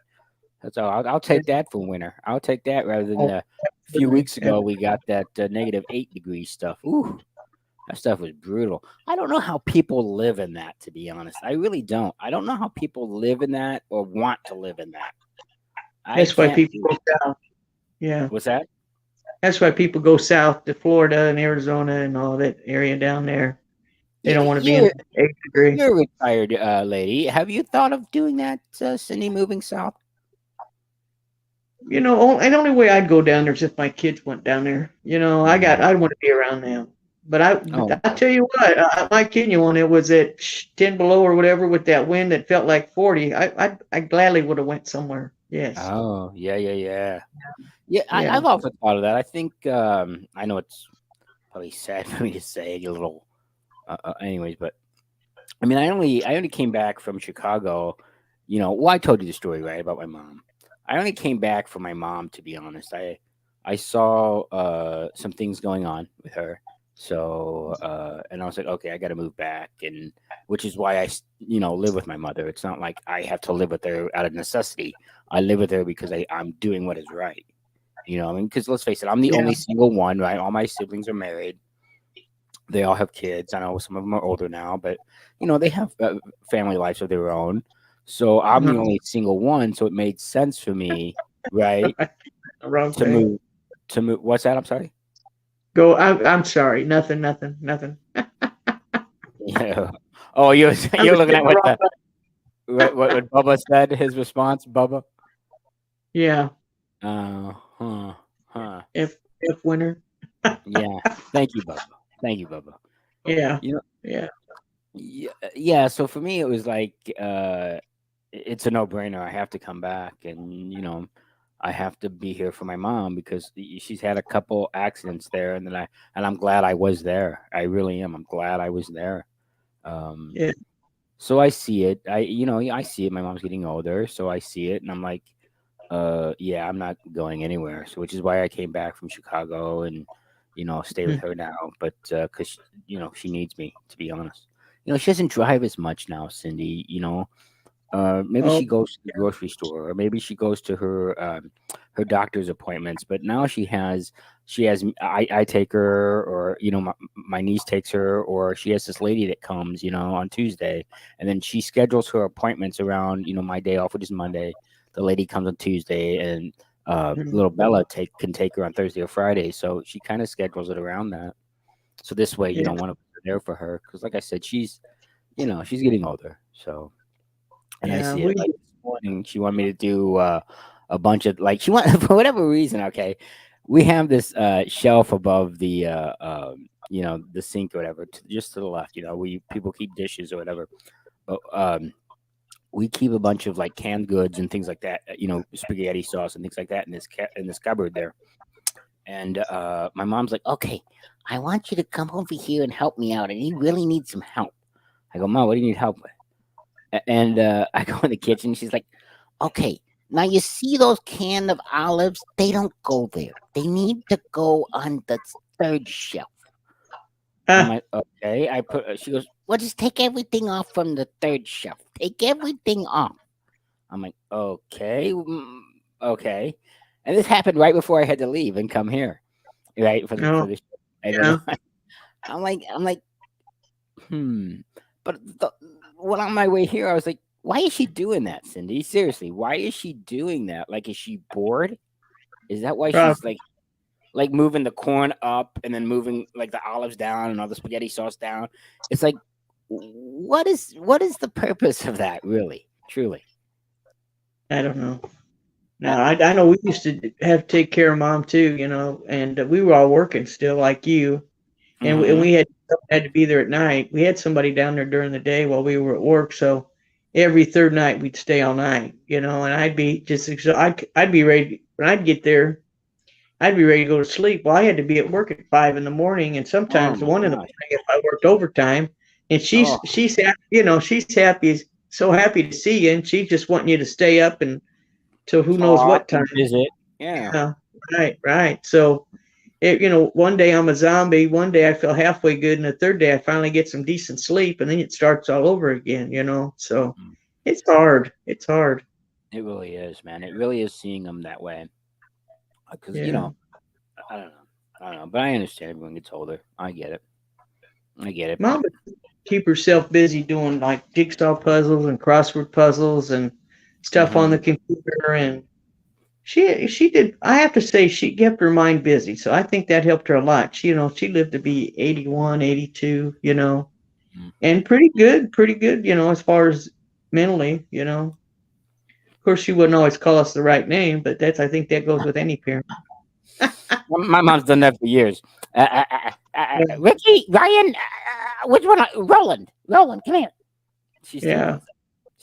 That's all. I'll yeah. take that for winter. I'll take that rather than Oh, the few absolutely. weeks ago we got that -8 degree stuff. Ooh, that stuff was brutal. I don't know how people live in that, to be honest. I really don't. I don't know how people live in that or want to live in that. I That's why can't people do go it. south. Yeah. What's that? That's why people go south to Florida and Arizona and all that area down there. They don't want to be in You're the 8th degree. you're a retired lady. Have you thought of doing that, Cindy? Moving south? And the only way I'd go down there is if my kids went down there. Hmm. I'd want to be around them. But Oh, I okay. tell you what, I'm not kidding you. When it was at 10 below or whatever with that wind that felt like 40, I gladly would have went somewhere. Yes. Oh, yeah, yeah, yeah. Yeah, Yeah. I've often thought of that. I think I know it's probably sad for me to say a little, anyways, but I mean, I only came back from Chicago. Well, I told you the story right about my mom. I only came back for my mom, to be honest. I saw some things going on with her, so and I was like, okay, I got to move back, and which is why live with my mother. It's not like I have to live with her out of necessity. I live with her because I'm doing what is right. I mean, because let's face it, I'm the Yeah. only single one, right? All my siblings are married. They all have kids. I know some of them are older now, but they have family lives of their own. So I'm the Uh-huh. only single one. So it made sense for me, right, Wrong to thing. move. To move. What's that? I'm sorry. Go. I'm sorry. Nothing. Nothing. Nothing. Yeah. Oh, you're I you're was looking hitting at the what wrong the button. what Bubba said. His response, Bubba. Yeah. Huh, huh. If winner. Yeah. Thank you, Bubba. Thank you, Bubba. Yeah. You know. Yeah. Yeah. Yeah. So for me, it was like it's a no brainer. I have to come back, and I have to be here for my mom because she's had a couple accidents there, and I'm glad I was there. I really am. I'm glad I was there. Um, Yeah. so I see it. I see it. My mom's getting older, so I see it, and I'm like, yeah, I'm not going anywhere. So which is why I came back from Chicago and stay with Mhm. her now. But because she needs me, to be honest. She doesn't drive as much now, Cindy. Maybe Oh, she goes to the grocery store, or maybe she goes to her doctor's appointments. But now she has I take her, or my niece takes her, or she has this lady that comes on Tuesday, and then she schedules her appointments around my day off, which is Monday. The lady comes on Tuesday, and mhm. little Bella can take her on Thursday or Friday. So she kind of schedules it around that. So this way, Yeah. one of us are there for her because, like I said, she's getting older. So and I Yeah. see it. Like this morning, she wanted me to do a bunch of like she want for whatever reason. Okay, we have this shelf above the sink or whatever, just to the left. We people keep dishes or whatever, but we keep a bunch of like canned goods and things like that. Spaghetti sauce and things like that in this cupboard there. And my mom's like, "Okay, I want you to come over here and help me out. And you really need some help." I go, "Mom, what do you need help with?" And I go in the kitchen. She's like, "Okay, now you see those can of olives? They don't go there. They need to go on the third shelf." I'm Ah, like, "Okay." She goes, "Well, just take everything off from the third shelf. Take everything off." I'm like, "Okay, okay." And this happened right before I had to leave and come here, right for the no. for this. And then Yeah. I'm like, hmm. But when on my way here, I was like, why is she doing that, Cindy? Seriously, why is she doing that? Like, is she bored? Is that why she's Probably. like moving the corn up and then moving like the olives down and all the spaghetti sauce down? It's like, what is the purpose of that, really, truly? I don't know. Uh, No, I know we used to have to take care of mom too, and we were all working still like you, and mm-hmm. we had to be there at night. We had somebody down there during the day while we were at work, so every third night we'd stay all night, and I'd be just I'd be ready when I'd get there. I'd be ready to go to sleep. Well, I had to be at work at 5 in the morning, and Oh sometimes my 1 in the morning gosh. if I worked overtime. And she's Oh, she's happy, she's happy, so happy to see you, and she's just wanting you to stay up and till who knows talk what time. and visit. Yeah. Yeah, right, right. So one day I'm a zombie, one day I feel halfway good, and the third day I finally get some decent sleep, and then it starts all over again. So Mm. it's hard. It's hard. It really is, man. It really is seeing them that way. Because Yeah. I don't know. I don't know, but I understand everyone gets older. I get it. I get it. But Mom would keep herself busy doing like jigsaw puzzles and crossword puzzles and stuff on the hmm computer, and she did. I have to say she kept her mind busy, so I think that helped her a lot. She lived to be 81, 82, and pretty good, as far as mentally. Of course, she wouldn't always call us the right name, but I think that goes with any parent. my mom's done that for years. Yeah. Ricky, Ryan, which one? Roland, come here. She still Yeah. does that.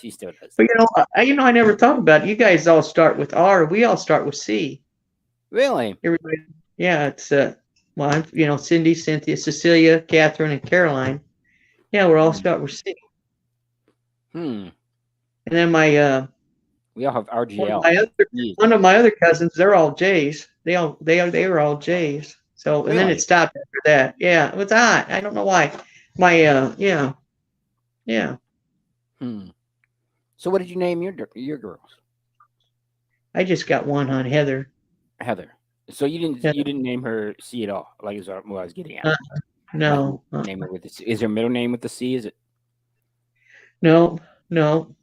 She still does But that. I never thought about it. You guys all start with R. We all start with C. Really? Everybody. Yeah, it's well, Cindy, Cynthia, Cecilia, Catherine, and Caroline. Yeah, we're all Hmm. start with C. Hmm. And then my We all have one of RGL. my other Jeez. one of my other cousins, they're all J's. They were all J's. So and then it Really? stopped after that. Yeah, it was odd. I don't know why. My yeah, yeah. Hmm. So what did you name your girls? I just got one on Heather. Heather. So you didn't Yeah. you didn't name her C at all? Like is what I was getting at. Uh, Like no, name her with the C. Is her middle name with the C? Is it? no, no,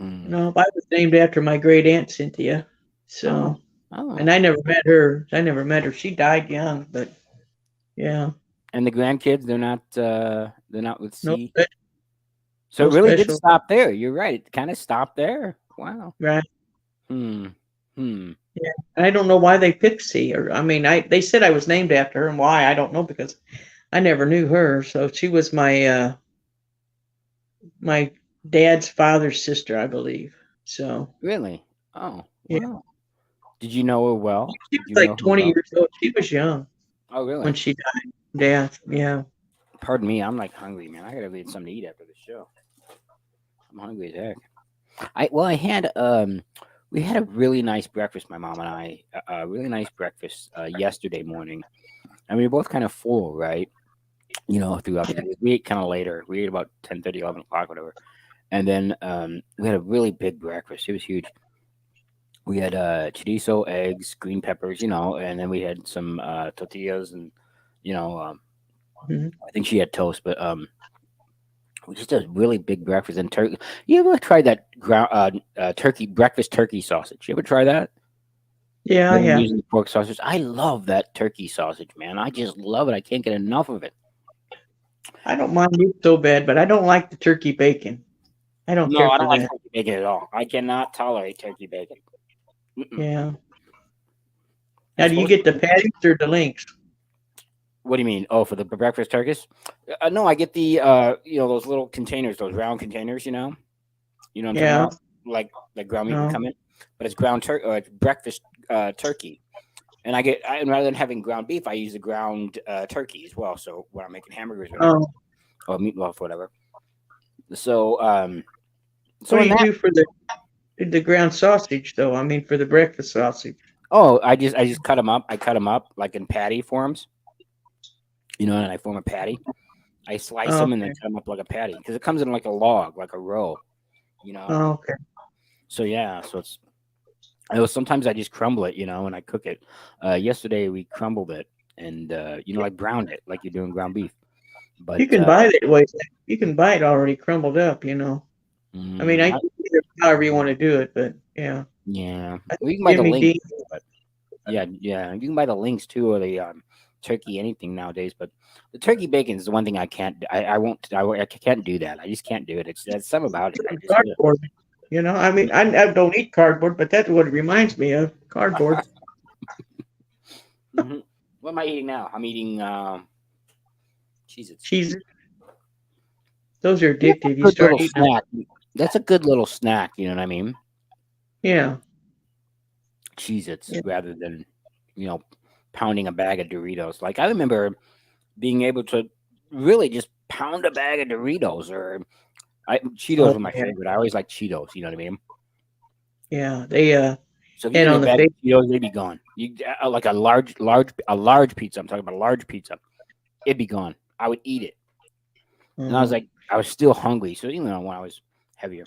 Mm. no. I was named after my great aunt Cynthia. Oh. So, and Oh. I never met her. I never met her. She died young, but yeah, And the grandkids, they're not with no, C. So no it really did special. stop there. You're right. It kind of stopped there. Wow. Right. Hmm. Hmm. Yeah. I don't know why they picked C. Or I mean, they said I was named after her, and why I don't know because I never knew her. So she was my dad's father's sister, I believe. So Really? Oh, yeah, wow. Did you know her well? She Did was you know like her 20 well? years old. She was young Oh, when really? she died. Yeah, yeah. Pardon me. I'm like hungry, man. I gotta get something to eat after the show. I'm hungry as heck. I had we had a really nice breakfast. My mom and I a really nice breakfast yesterday morning, and we were both kind of full, right? Throughout the day. We ate kind of later. We ate about 10:30, 11 o'clock, whatever. And then we had a really big breakfast. It was huge. We had chorizo, eggs, green peppers, and then we had some tortillas and you know, um, Mhm. I think she had toast, but just a really big breakfast and turkey. You ever tried that ground turkey breakfast turkey sausage? You ever try that? Yeah, I Rather than have. using the pork sausage, I love that turkey sausage, man. I just love it. I can't get enough of it. I don't mind it so bad, but I don't like the turkey bacon. I don't No, care I for don't like that. turkey bacon at all. I cannot tolerate turkey bacon. Mm-mm. Yeah. Now, It's do you supposed get to the be. patties or the links? What do you mean? Oh, for the breakfast turkeys? No, I get the those little containers, those round containers. You know what I'm talking Yeah. about? Like ground meat would No. come in, but it's it's breakfast turkey. And and rather than having ground beef, I use the ground turkey as well. So when I'm making hamburgers, or whatever, Oh, or meatloaf, whatever. So what so do in you that, do for the ground sausage though? I mean, for the breakfast sausage. I just cut them up. I cut them up like in patty forms, and I form a patty. I slice Oh, them and then okay. cut them up like a patty because it comes in like a log, like a roll, you know. Oh, okay. So yeah, sometimes I just crumble it, and I cook it. Yesterday we crumbled it and like browned it, like you're doing ground beef. You But can buy it way. You can buy it already crumbled up. I mean, I I, either however you want to do it, but yeah, yeah, I well, think you can buy the Jimmy links, Dean. but yeah, yeah, you can buy the links too, or the turkey anything nowadays. But the turkey bacon is the one thing I can't. I won't. I can't do that. I just can't do it. It's That's something about it. I just. Cardboard. I mean, I don't eat cardboard, but that's what it reminds me of. Cardboard. Mhm. What am I eating now? I'm eating Cheez-Its. Cheese. Those are That's a addictive. You good start little eating them. snack. That's a good little snack. You know what I mean? Yeah. Cheez-Its Yeah. rather than you know pounding a bag of Doritos. Like I remember being able to really just pound a bag of Doritos or Cheetos Oh were my yeah. favorite. I always like Cheetos. You know what I mean? Yeah. They So if you and give me a on the bag of face. Cheetos, they'd be gone. You like a large pizza. I'm talking about a large pizza. It'd be gone. I would eat it, and Uh, I was still hungry. So when I was heavier,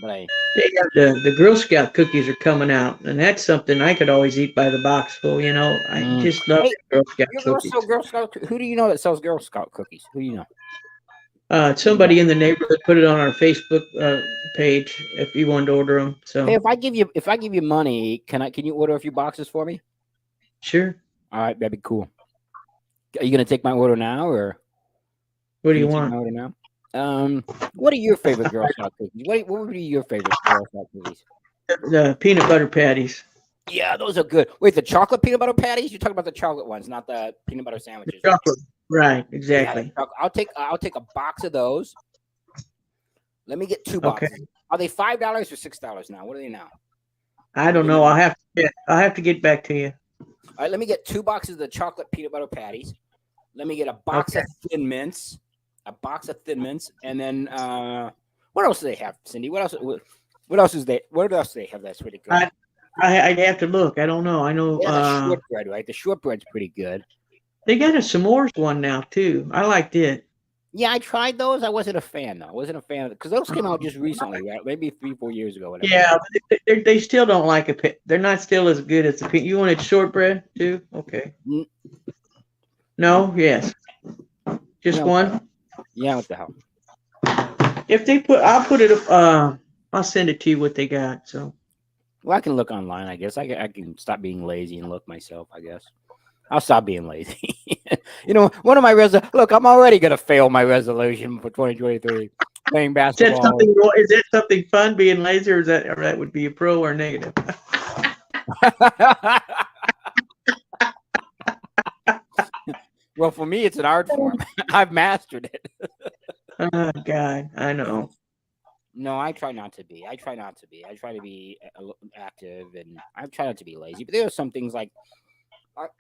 but I they have the Girl Scout cookies are coming out, and that's something I could always eat by the box full. I mm. just love Hey, Girl Scout you girls cookies. sell Girl Scout? Who do you know that sells Girl Scout cookies? Who do you know? Who you know? Somebody in the neighborhood put it on our Facebook page if you wanted to order them. Hey, So if I give you money, can you order a few boxes for me? sure. All right, that'd be cool. Are you gonna take my order now, or What do can you you take my want? order now? What are your favorite Girl Scout cookies? What would be your favorite Girl Scout cookies? The peanut butter patties. Yeah, those are good. Wait, the chocolate peanut butter patties? You're talking about the chocolate ones, not the peanut butter The sandwiches, right? chocolate. Right. Yeah, Exactly. I'll take a box of those. Let me get two Okay. boxes. Are they $5 or $6 now? What are they now? I What are don't they know. now? I'll have to get back to you. All right, let me get two boxes of the chocolate peanut butter patties. Let me get a box Okay. of Thin Mints, and then what else do they have, Cindy? What else do they have that's pretty good? I I'd have to look. I don't know. I know Yeah, the shortbread, right? The shortbread's pretty good. they got a s'mores one now too. I liked it. Yeah, I tried those. I wasn't a fan though. I wasn't a fan of it because those came out just recently, right? Maybe 3, 4 years ago, whatever. Yeah, but they still don't like it. They're not still as good as the. You wanted shortbread too? Okay. Mm, No. Yes. Yeah, Just what the hell? one. Yeah, what the hell? If they put, I'll put it. I'll send it to you what they got. So Well, I can look online. I guess I can stop being lazy and look myself. I guess I'll stop being lazy. One of my look, I'm already gonna fail my resolution for 2023 playing basketball. is that something fun being lazy, or that would be a pro or negative? Well, for me, it's an art form. I've mastered it. Oh God, I know. No, I try not to be. I try not to be. I try to be active, and I try not to be lazy. But there are some things like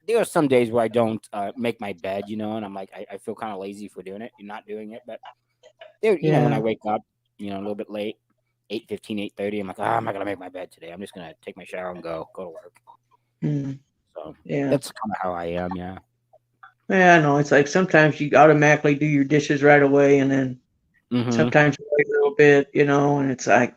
there are some days where I don't make my bed, and I'm like I feel kind of lazy for doing it. You're not doing it, but there, when I Yeah. wake up, a little bit late, 8:15, 8:30, I'm like, I'm not gonna make my bed today. I'm just gonna take my shower and go to work. Mm, So yeah. that's kind of how I am. Yeah. Yeah, I know. It's like sometimes you automatically do your dishes right away, and then Mm-hmm. sometimes you wait a little bit, and it's like,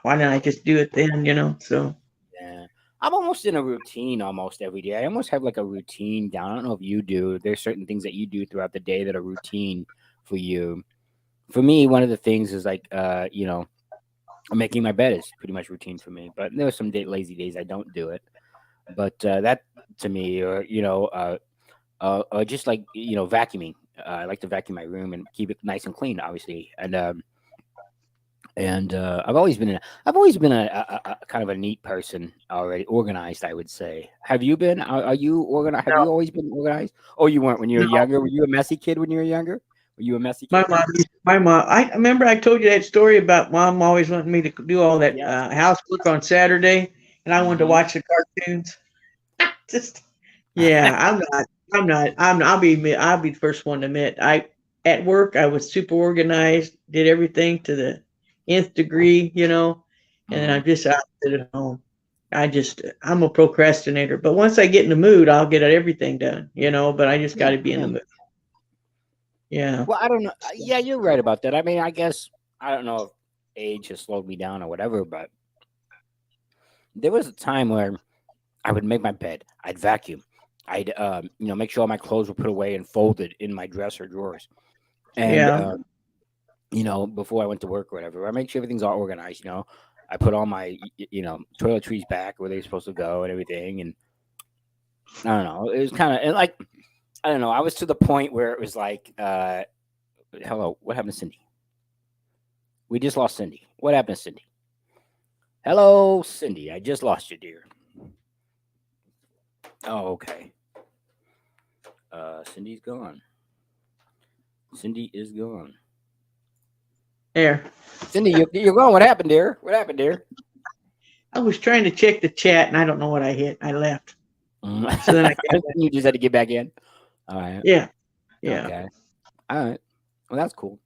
why didn't I just do it then? So Yeah. I'm almost in a routine almost every day. I almost have like a routine down. I don't know if you do. There's certain things that you do throughout the day that are routine for you. For me, one of the things is like, making my bed is pretty much routine for me. But there are some lazy days I don't do it. But that to me, or just like vacuuming. I like to vacuum my room and keep it nice and clean, obviously. And I've always been a kind of a neat person already, organized. I would say. Have you been? Are you organized? Have no, you always been organized? Oh, you weren't when you were no. younger. Were you a messy kid when you were younger? Were you a messy My kid? mom, my mom. I remember I told you that story about mom always wanting me to do all that Yes. housework on Saturday, and I wanted to Hmm. watch the cartoons. Just yeah, I'm not. I'm not. I'll be the first one to admit. At work I was super organized, did everything to the nth degree, and then Hmm. I'm just opposite at home. I'm a procrastinator, but once I get in the mood, I'll get everything done. But I just got Yeah. to be in the Yeah. mood. Yeah. Well, I don't know. So, Yeah, you're right about that. I mean, I guess I don't know if age has slowed me down or whatever, but there was a time where I would make my bed. I'd vacuum. I'd make sure all my clothes were put away and folded in my dresser drawers. And yeah. before I went to work or whatever, I make sure everything's all organized. I put all my toiletries back where they're supposed to go and everything. And I don't know. It was kind of like I don't know. I was to the point where it was like, hello, what happened to Cindy? We just lost Cindy. What happened to Cindy? Hello, Cindy. I just lost you, dear. Oh, okay. Cindy's gone. Cindy is gone. There. Cindy, you're gone. What happened, dear? What happened, dear? I was trying to check the chat, and I don't know what I hit. I left. So then I came Mm. back. You just had to get back in. All right. Yeah. Yeah. Okay. All right. Well, that's cool.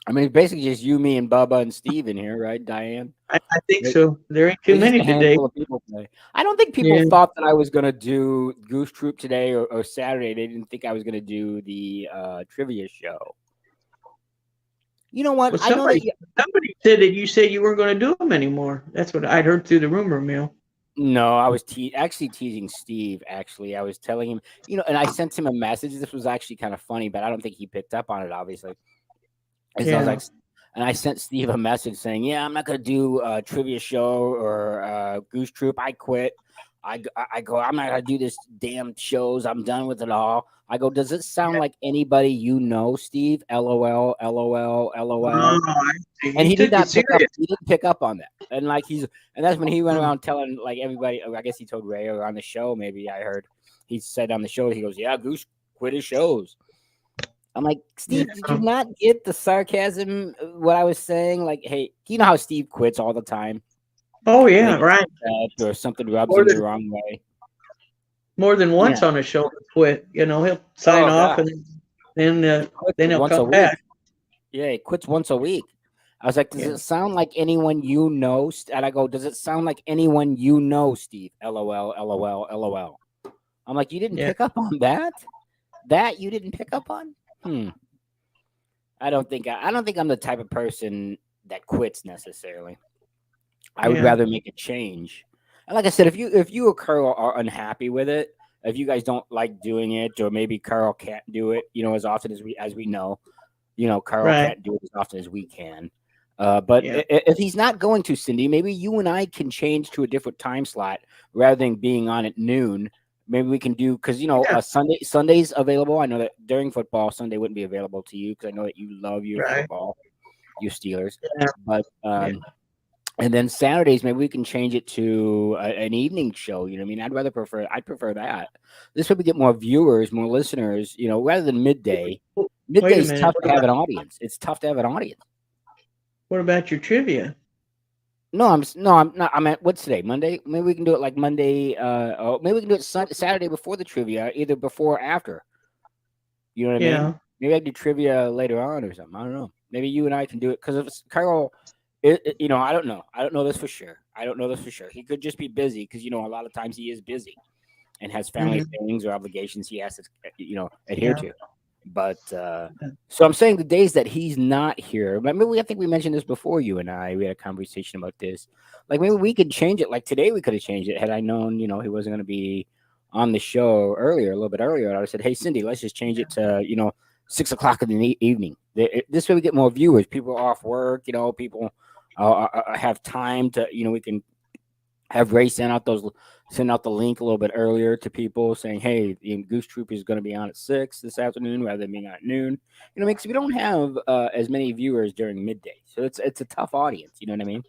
I mean, it's basically just you, me, and Bubba and Steve in here, right, Diane? I think There- so. There ain't too There's just many a today. handful of people today. I don't think people Yeah. thought that I was going to do Goose Troop today or Saturday. They didn't think I was going to do the trivia show. You know what? Well, I know that. somebody said that you said you weren't going to do them anymore. That's what I'd heard through the rumor mill. No, I was actually teasing Steve. Actually, I was telling him, and I sent him a message. This was actually kind of funny, but I don't think he picked up on it, obviously. And so I was Yeah. like, and I sent Steve a message saying, "Yeah, I'm not gonna do a trivia show or Goose Troop. I quit. I go. I'm not gonna do this damn shows. I'm done with it all." I go. Does it sound like anybody you know, Steve? LOL. LOL. Oh, LOL. I see. And He he did took it not pick up. serious. He didn't pick up on that. And like and that's when he went Hmm. around telling like everybody. I guess he told Ray or on the show. Maybe I heard he said on the show. He goes, "Yeah, Goose quit his shows." I'm like, Yeah. Steve, did you not get the sarcasm? What I was saying? Like, hey, you know how Steve quits all the time Oh, when he yeah. gets Right. upset or something rubs More him the than wrong way. more than once Yeah. on a show to quit. He'll sign Oh off God, and then he quits then like he'll once a come week. back. Yeah, he quits once a week. I was like, does Yeah. it sound like anyone you know? And I go, does it sound like anyone you know, Steve? LOL, LOL, LOL. I'm like, you didn't Yeah. pick up on that? That you didn't pick up on? I don't think I'm the type of person that quits necessarily. I would Yeah. rather make a change. And like I said, if you or Carl are unhappy with it, if you guys don't like doing it, or maybe Carl can't do it, as often as we know, Carl Right. can't do it as often as we can. But Yeah. if he's not going to, Cindy, maybe you and I can change to a different time slot rather than being on at noon. Maybe we can do because Yeah. Sunday's available. I know that during football, Sunday wouldn't be available to you because I know that you love your Right. football, you Steelers. Yeah. But Yeah. and then Saturdays, maybe we can change it to an evening show. You know what I mean? I'd prefer that. This way we get more viewers, more listeners, rather than midday. Wait a Midday's minute. tough to have an audience. It's tough to have an audience. What about your trivia? No, no, I'm not. I'm at what's today? Monday. Maybe we can do it like Monday. Oh, maybe we can do it Saturday before the trivia, either before or after. You know what I mean? Yeah. Maybe I do trivia later on or something. I don't know. Maybe you and I can do it because if Carl, I don't know. I don't know this for sure. I don't know this for sure. He could just be busy because a lot of times he is busy and has family Hmm. things or obligations he has to adhere Yeah. to. But so I'm saying the days that he's not here, maybe I think we mentioned this before. You and we had a conversation about this. Like maybe we could change it. Like today we could have changed it had I known he wasn't going to be on the show earlier, a little bit earlier. I would have said, hey Cindy, let's just change it to 6 o'clock in the evening. This way we get more viewers. People are off work. People have time to we can have Ray send out the link a little bit earlier to people saying, "Hey, Goose Troop is going to be on at 6 this afternoon rather than being on at noon." Because we don't have as many viewers during midday, so it's a tough audience. You know what I mean?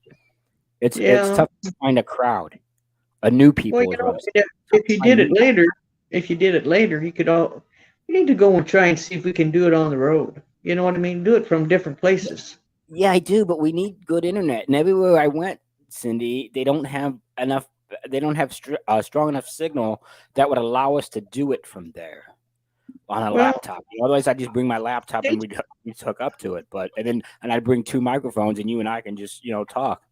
It's Yeah. tough to find a crowd, a new Well, people is what I'm saying. Tough if to you find did new. it later, you could all. We need to go and try and see if we can do it on the road. You know what I mean? Do it from different places. Yeah, I do, but we need good internet, and everywhere I went, Cindy, they don't have enough. They don't have strong enough signal that would allow us to do it from there on a Well, laptop. Otherwise, I just bring my laptop and we'd hook up to it. But and I'd bring two microphones and you and I can just talk,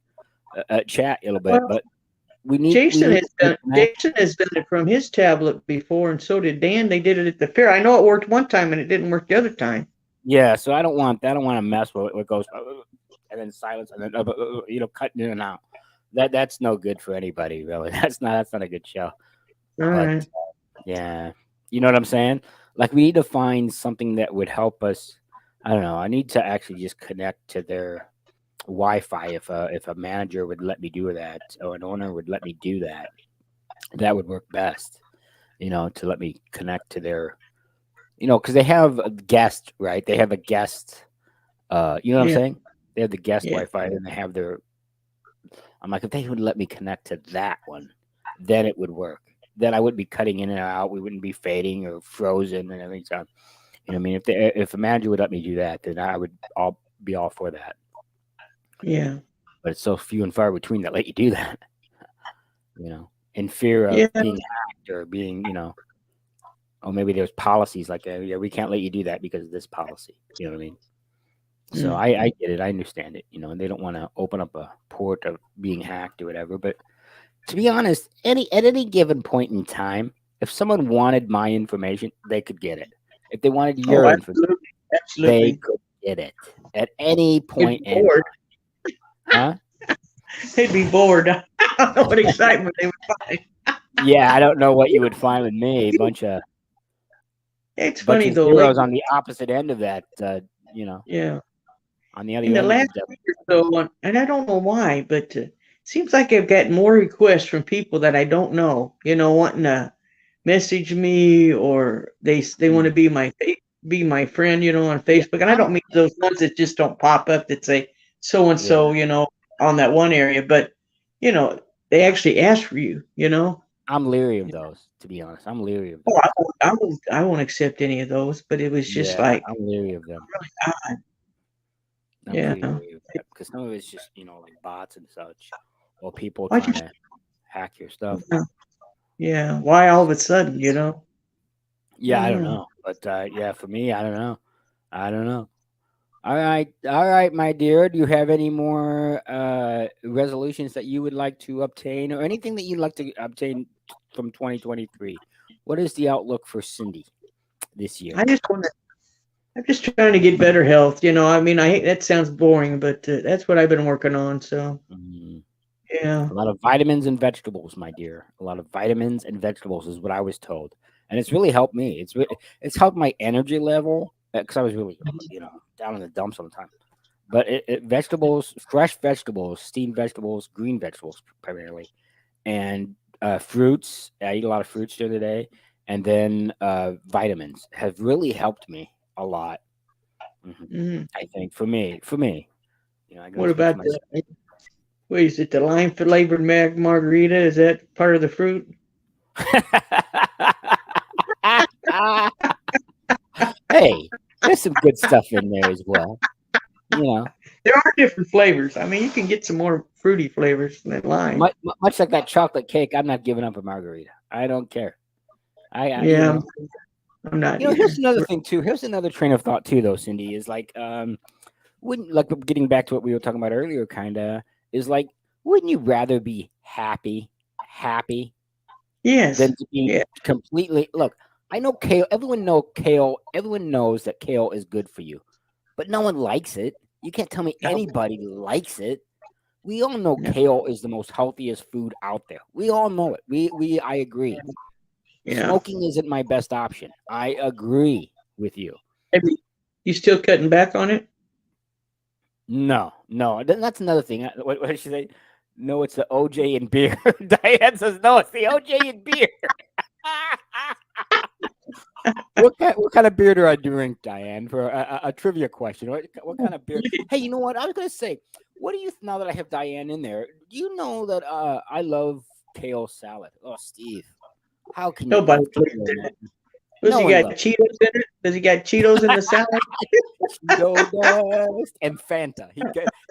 chat a little bit. well, But we need to connect. Jason has done it from his tablet before, and so did Dan. They did it at the fair. I know it worked one time and it didn't work the other time. Yeah, so I don't want that. I don't want to mess with what goes and then silence and then cutting in and out. That's no good for anybody really. That's not a good show. All But right. yeah, you know what I'm saying? Like we need to find something that would help us. I don't know. I need to actually just connect to their Wi-Fi if a manager would let me do that or an owner would let me do that. That would work best. To let me connect to their because they have a guest, right? They have a guest. You know what I'm Yeah. saying? They have the guest Yeah. Wi-Fi, and they have their. I'm like, if they would let me connect to that one, then it would work. Then I wouldn't be cutting in and out. We wouldn't be fading or frozen and everything. So, what I mean, if a manager would let me do that, then I would all be all for that. Yeah. But it's so few and far between that let you do that. In fear of Yeah. being hacked or being, or maybe there's policies like, yeah, we can't let you do that because of this policy. You know what I mean? So Mm. I get it. I understand it. And they don't want to open up a port of being hacked or whatever. But to be honest, at any given point in time, if someone wanted my information, they could get it. If they wanted Oh, your information, absolutely. they Absolutely. could get it at any They'd point be in bored. time. Huh? They'd be bored. I don't know what excitement they would find. Yeah, I don't know what you would find with me. It's Bunch funny of though, zeros lately. on the opposite end of that. Yeah. On the other In the end of the last decimal week or place. so, and I don't know why, but seems like I've gotten more requests from people that I don't know. Wanting to message me, or they want to Mm. be my friend. On Yeah, Facebook, and I don't mean those ones that just don't pop up that say so and yeah. so. On that one area, but you know, they actually ask for you. I'm leery of those, to be honest. I'm leery of Oh, those. I won't accept any of those. But it was just Yeah, like, I'm leery of them. God, I'm pretty yeah. leery of that because some of it's just, like bots and such, or people I trying just, to hack your stuff. yeah, yeah. Why all of a sudden? I Yeah, don't I don't know. know. But yeah, for me, I don't know. I don't know. All right, my dear. Do you have any more resolutions that you would like to obtain, or anything that you'd like to obtain from 2023? What is the outlook for Cindy this year? I just want to. I'm just trying to get better health. I mean, I hate that sounds boring, but that's what I've been working on. So Mm, yeah, a lot of vitamins and vegetables, my dear. A lot of vitamins and vegetables is what I was told, and it's really helped me. It's helped my energy level because I was really down in the dumps all the time. But vegetables, fresh vegetables, steamed vegetables, green vegetables primarily, and fruits. I eat a lot of fruits during the day, and then vitamins have really helped me a lot. hmm mm. I think for me, I can What only speak for about myself. what is it? The lime flavored margarita? Is that part of the fruit? Hey, there's some good stuff in there as well. You know. There are different flavors. I mean, you can get some more fruity flavors than lime. Much like that chocolate cake, I'm not giving up a margarita. I don't care. I you Yeah, know, I'm not here's either. another thing too. Here's another train of thought too, though, Cindy, is like, wouldn't like getting back to what we were talking about earlier, kind of is like, wouldn't you rather be happy, than Yes. to be Yeah. completely? Look, I know kale. Everyone knows that kale is good for you, but no one likes it. You can't tell me No, anybody likes it. We all know no. kale is the most healthiest food out there. We all know it. I agree. Yeah. Smoking isn't my best option. I agree with you. Maybe you still cutting back on it? No, no, that's another thing. What did she say? No, it's the OJ and beer. Diane says no, it's the OJ and beer. What kind of beer do I drink, Diane? For a trivia question, what kind of beer? Hey, you know what? I was gonna say, what do you now that I have Diane in there? Do you know that I love kale salad? Oh, Steve, how can you Nobody love believes kale? in Man? it. Does No he one got loves Cheetos in it? Does he got Cheetos in the salad? Cheeto dust and Fanta.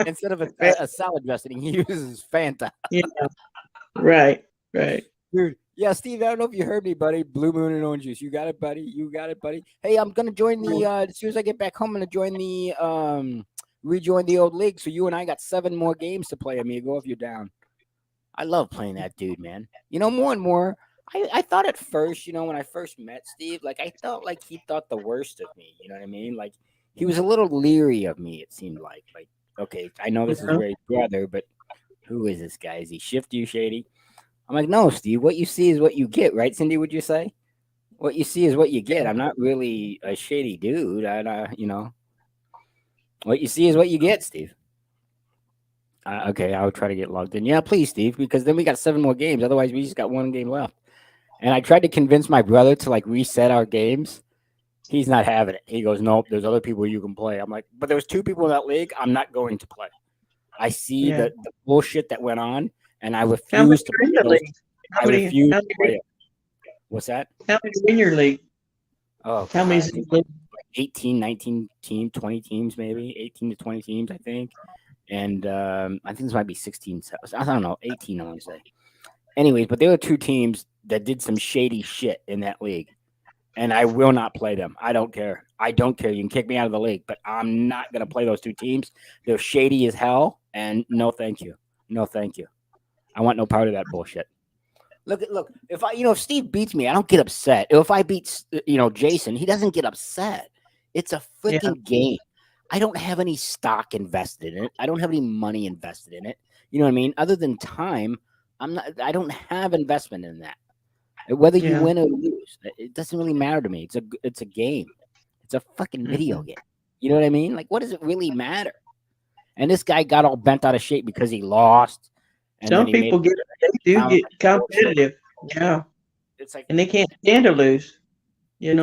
Instead of a salad dressing, he uses Fanta. Yeah. Right. Right. Dude, yeah, Steve, I don't know if you heard me, buddy. Blue Moon and orange juice. You got it, buddy. You got it, buddy. Hey, I'm gonna join the as soon as I get back home, I'm gonna join the rejoin the old league. So you and I got 7 more games to play, amigo, if you're down. I love playing that dude, man. More and more. I thought at first, when I first met Steve, like I felt like he thought the worst of me. You know what I mean? Like he was a little leery of me, it seemed like. Like, okay, I know this is Yeah. Ray's brother, but who is this guy? Is he shifty, shady? I'm like, no, Steve, what you see is what you get, right, Cindy? Would you say? What you see is what you get. I'm not really a shady dude. What you see is what you get, Steve. Okay, I'll try to get logged in. Yeah, please, Steve, because then we got 7 more games. Otherwise, we just got 1 game left. And I tried to convince my brother to like reset our games. He's not having it. He goes, nope, there's other people you can play. I'm like, but there's 2 people in that league. I'm not going to play. I see Yeah. the bullshit that went on, and I How many refuse to are in play the those. league? I refuse How to play many, it. What's that? how many are in your league? Oh How God, many's I in think the league? 18, 19 teams, 20 teams, maybe 18 to 20 teams, I think. And I think this might be 16. I don't know, 18. I want to say. Anyways, but there were 2 teams that did some shady shit in that league, and I will not play them. I don't care. I don't care. You can kick me out of the league, but I'm not gonna play those 2 teams. They're shady as hell, and no, thank you. No, thank you. I want no part of that bullshit. Look. If Steve beats me, I don't get upset. If I beat, Jason, he doesn't get upset. It's a Yeah. freaking game. I don't have any stock invested in it. I don't have any money invested in it. You know what I mean? Other than time, I'm not. I don't have investment in that. Whether you Yeah. win or lose, it doesn't really matter to me. It's a game. It's a fucking video Mhm. game. You know what I mean? Like, what does it really matter? And this guy got all bent out of shape because he lost, and then Some he made people they do sound get like bullshit. competitive. Yeah. It's like, And they can't stand to lose. They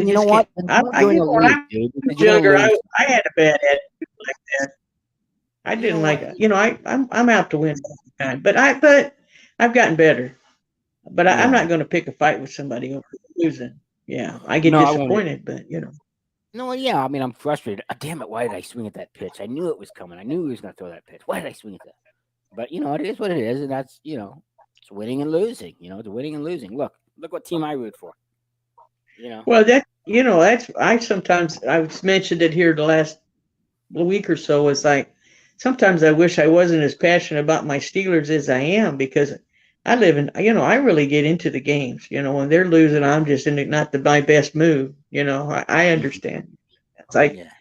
well, you know just can't. what? Then don't I join a when I league, dude, was because you're gonna younger, lose. I had a bad attitude like that. I You know didn't what? like it. I'm out to win all the time. But I've gotten better. But I'm Yeah. not going to pick a fight with somebody over losing. Yeah, I get No, I won't. disappointed, but No, yeah. I mean, I'm frustrated. Damn it! Why did I swing at that pitch? I knew it was coming. I knew he was gonna throw that pitch. Why did I swing at that? But it is what it is, and that's it's winning and losing. It's winning and losing. Look what team I root for. You know. well, that's I've mentioned it here the last week or so. It's like sometimes I wish I wasn't as passionate about my Steelers as I am because I live in I really get into the games. When they're losing, I'm just in it, not my best move. I Mhm. understand. It's like Yeah.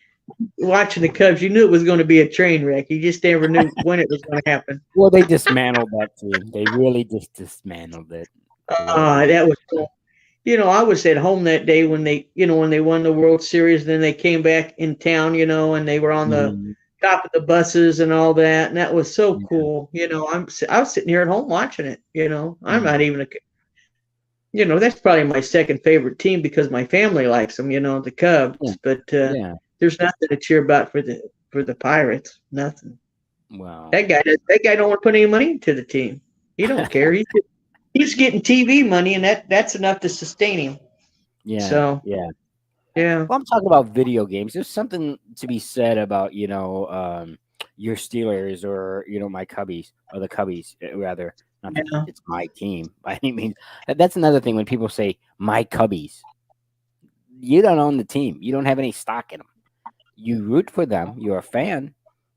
watching the Cubs. You knew it was going to be a train wreck. You just never knew when it was going to happen. Well, they dismantled that team. They really just dismantled it. The way it was. That was cool. I was at home that day when they won the World Series. And then they came back in town, and they were on the Mhm. top of the buses and all that, and that was so Yeah. cool. I was sitting here at home watching it. I'm not Mhm. even that's probably my second favorite team because my family likes them. The Yeah. Cubs, but Yeah. there's nothing to cheer about for the Pirates. Nothing. Well. That guy don't want to put any money into the team. He don't care. He's getting TV money, and that's enough to sustain him. Yeah. So Yeah. yeah. Well, I'm talking about video games. There's something to be said about your Steelers or my Cubbies or the Cubbies rather. Not that Yeah. it's my team by any means. That's another thing when people say my Cubbies. You don't own the team. You don't have any stock in them. You root for them. You're a fan,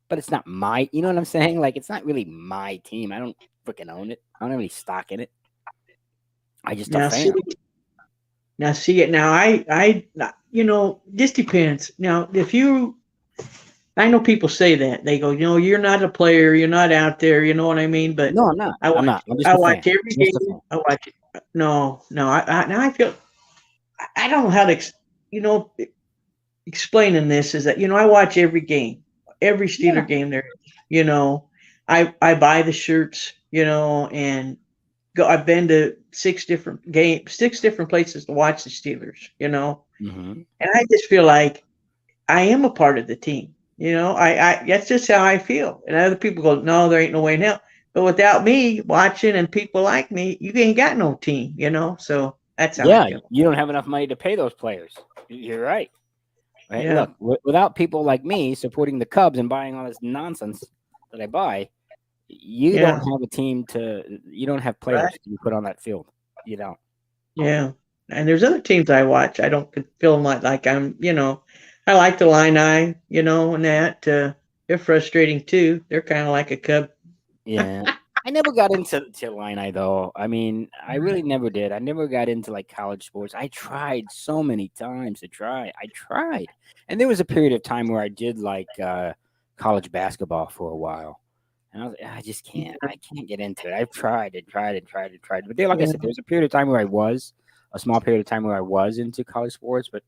but it's not my. You know what I'm saying? Like it's not really my team. I don't freaking own it. I don't have any stock in it. I just a Now see, fan. now see it. Now this depends. Now, if you, I know people say that they go, you're not a player, you're not out there. You know what I mean? But No, I'm not. I I'm watch, not. I'm just I a fan. watch every Just a game. fan. I watch. No, no. Now I feel I don't know how to, you know, explaining this is that I watch every game, every Yeah. Steeler game there is. I buy the shirts, and go. I've been to six different places to watch the Steelers, Hmm. and I just feel like I am a part of the team. I that's just how I feel. And other people go, no, there ain't no way in hell. But without me watching and people like me, you ain't got no team. So that's how I Yeah, feel. you don't have enough money to pay those players. You're right. Right. Yeah, Look, without people like me supporting the Cubs and buying all this nonsense that I buy, you don't yeah, have a team to. You don't have players right. to be put on that field. You don't. Yeah. And there's other teams I watch. I don't feel like I like the Illini, and that they're frustrating too. They're kind of like a Cub. Yeah. I never got into Illini though. I mean, I really never did. I never got into like college sports. I tried so many times to try. I tried. And there was a period of time where I did like college basketball for a while. And I just can't. I can't get into it. I've tried and tried and tried and tried. But there, like I Yeah, said, there was a period of time where I was a small period of time where I was into college sports, but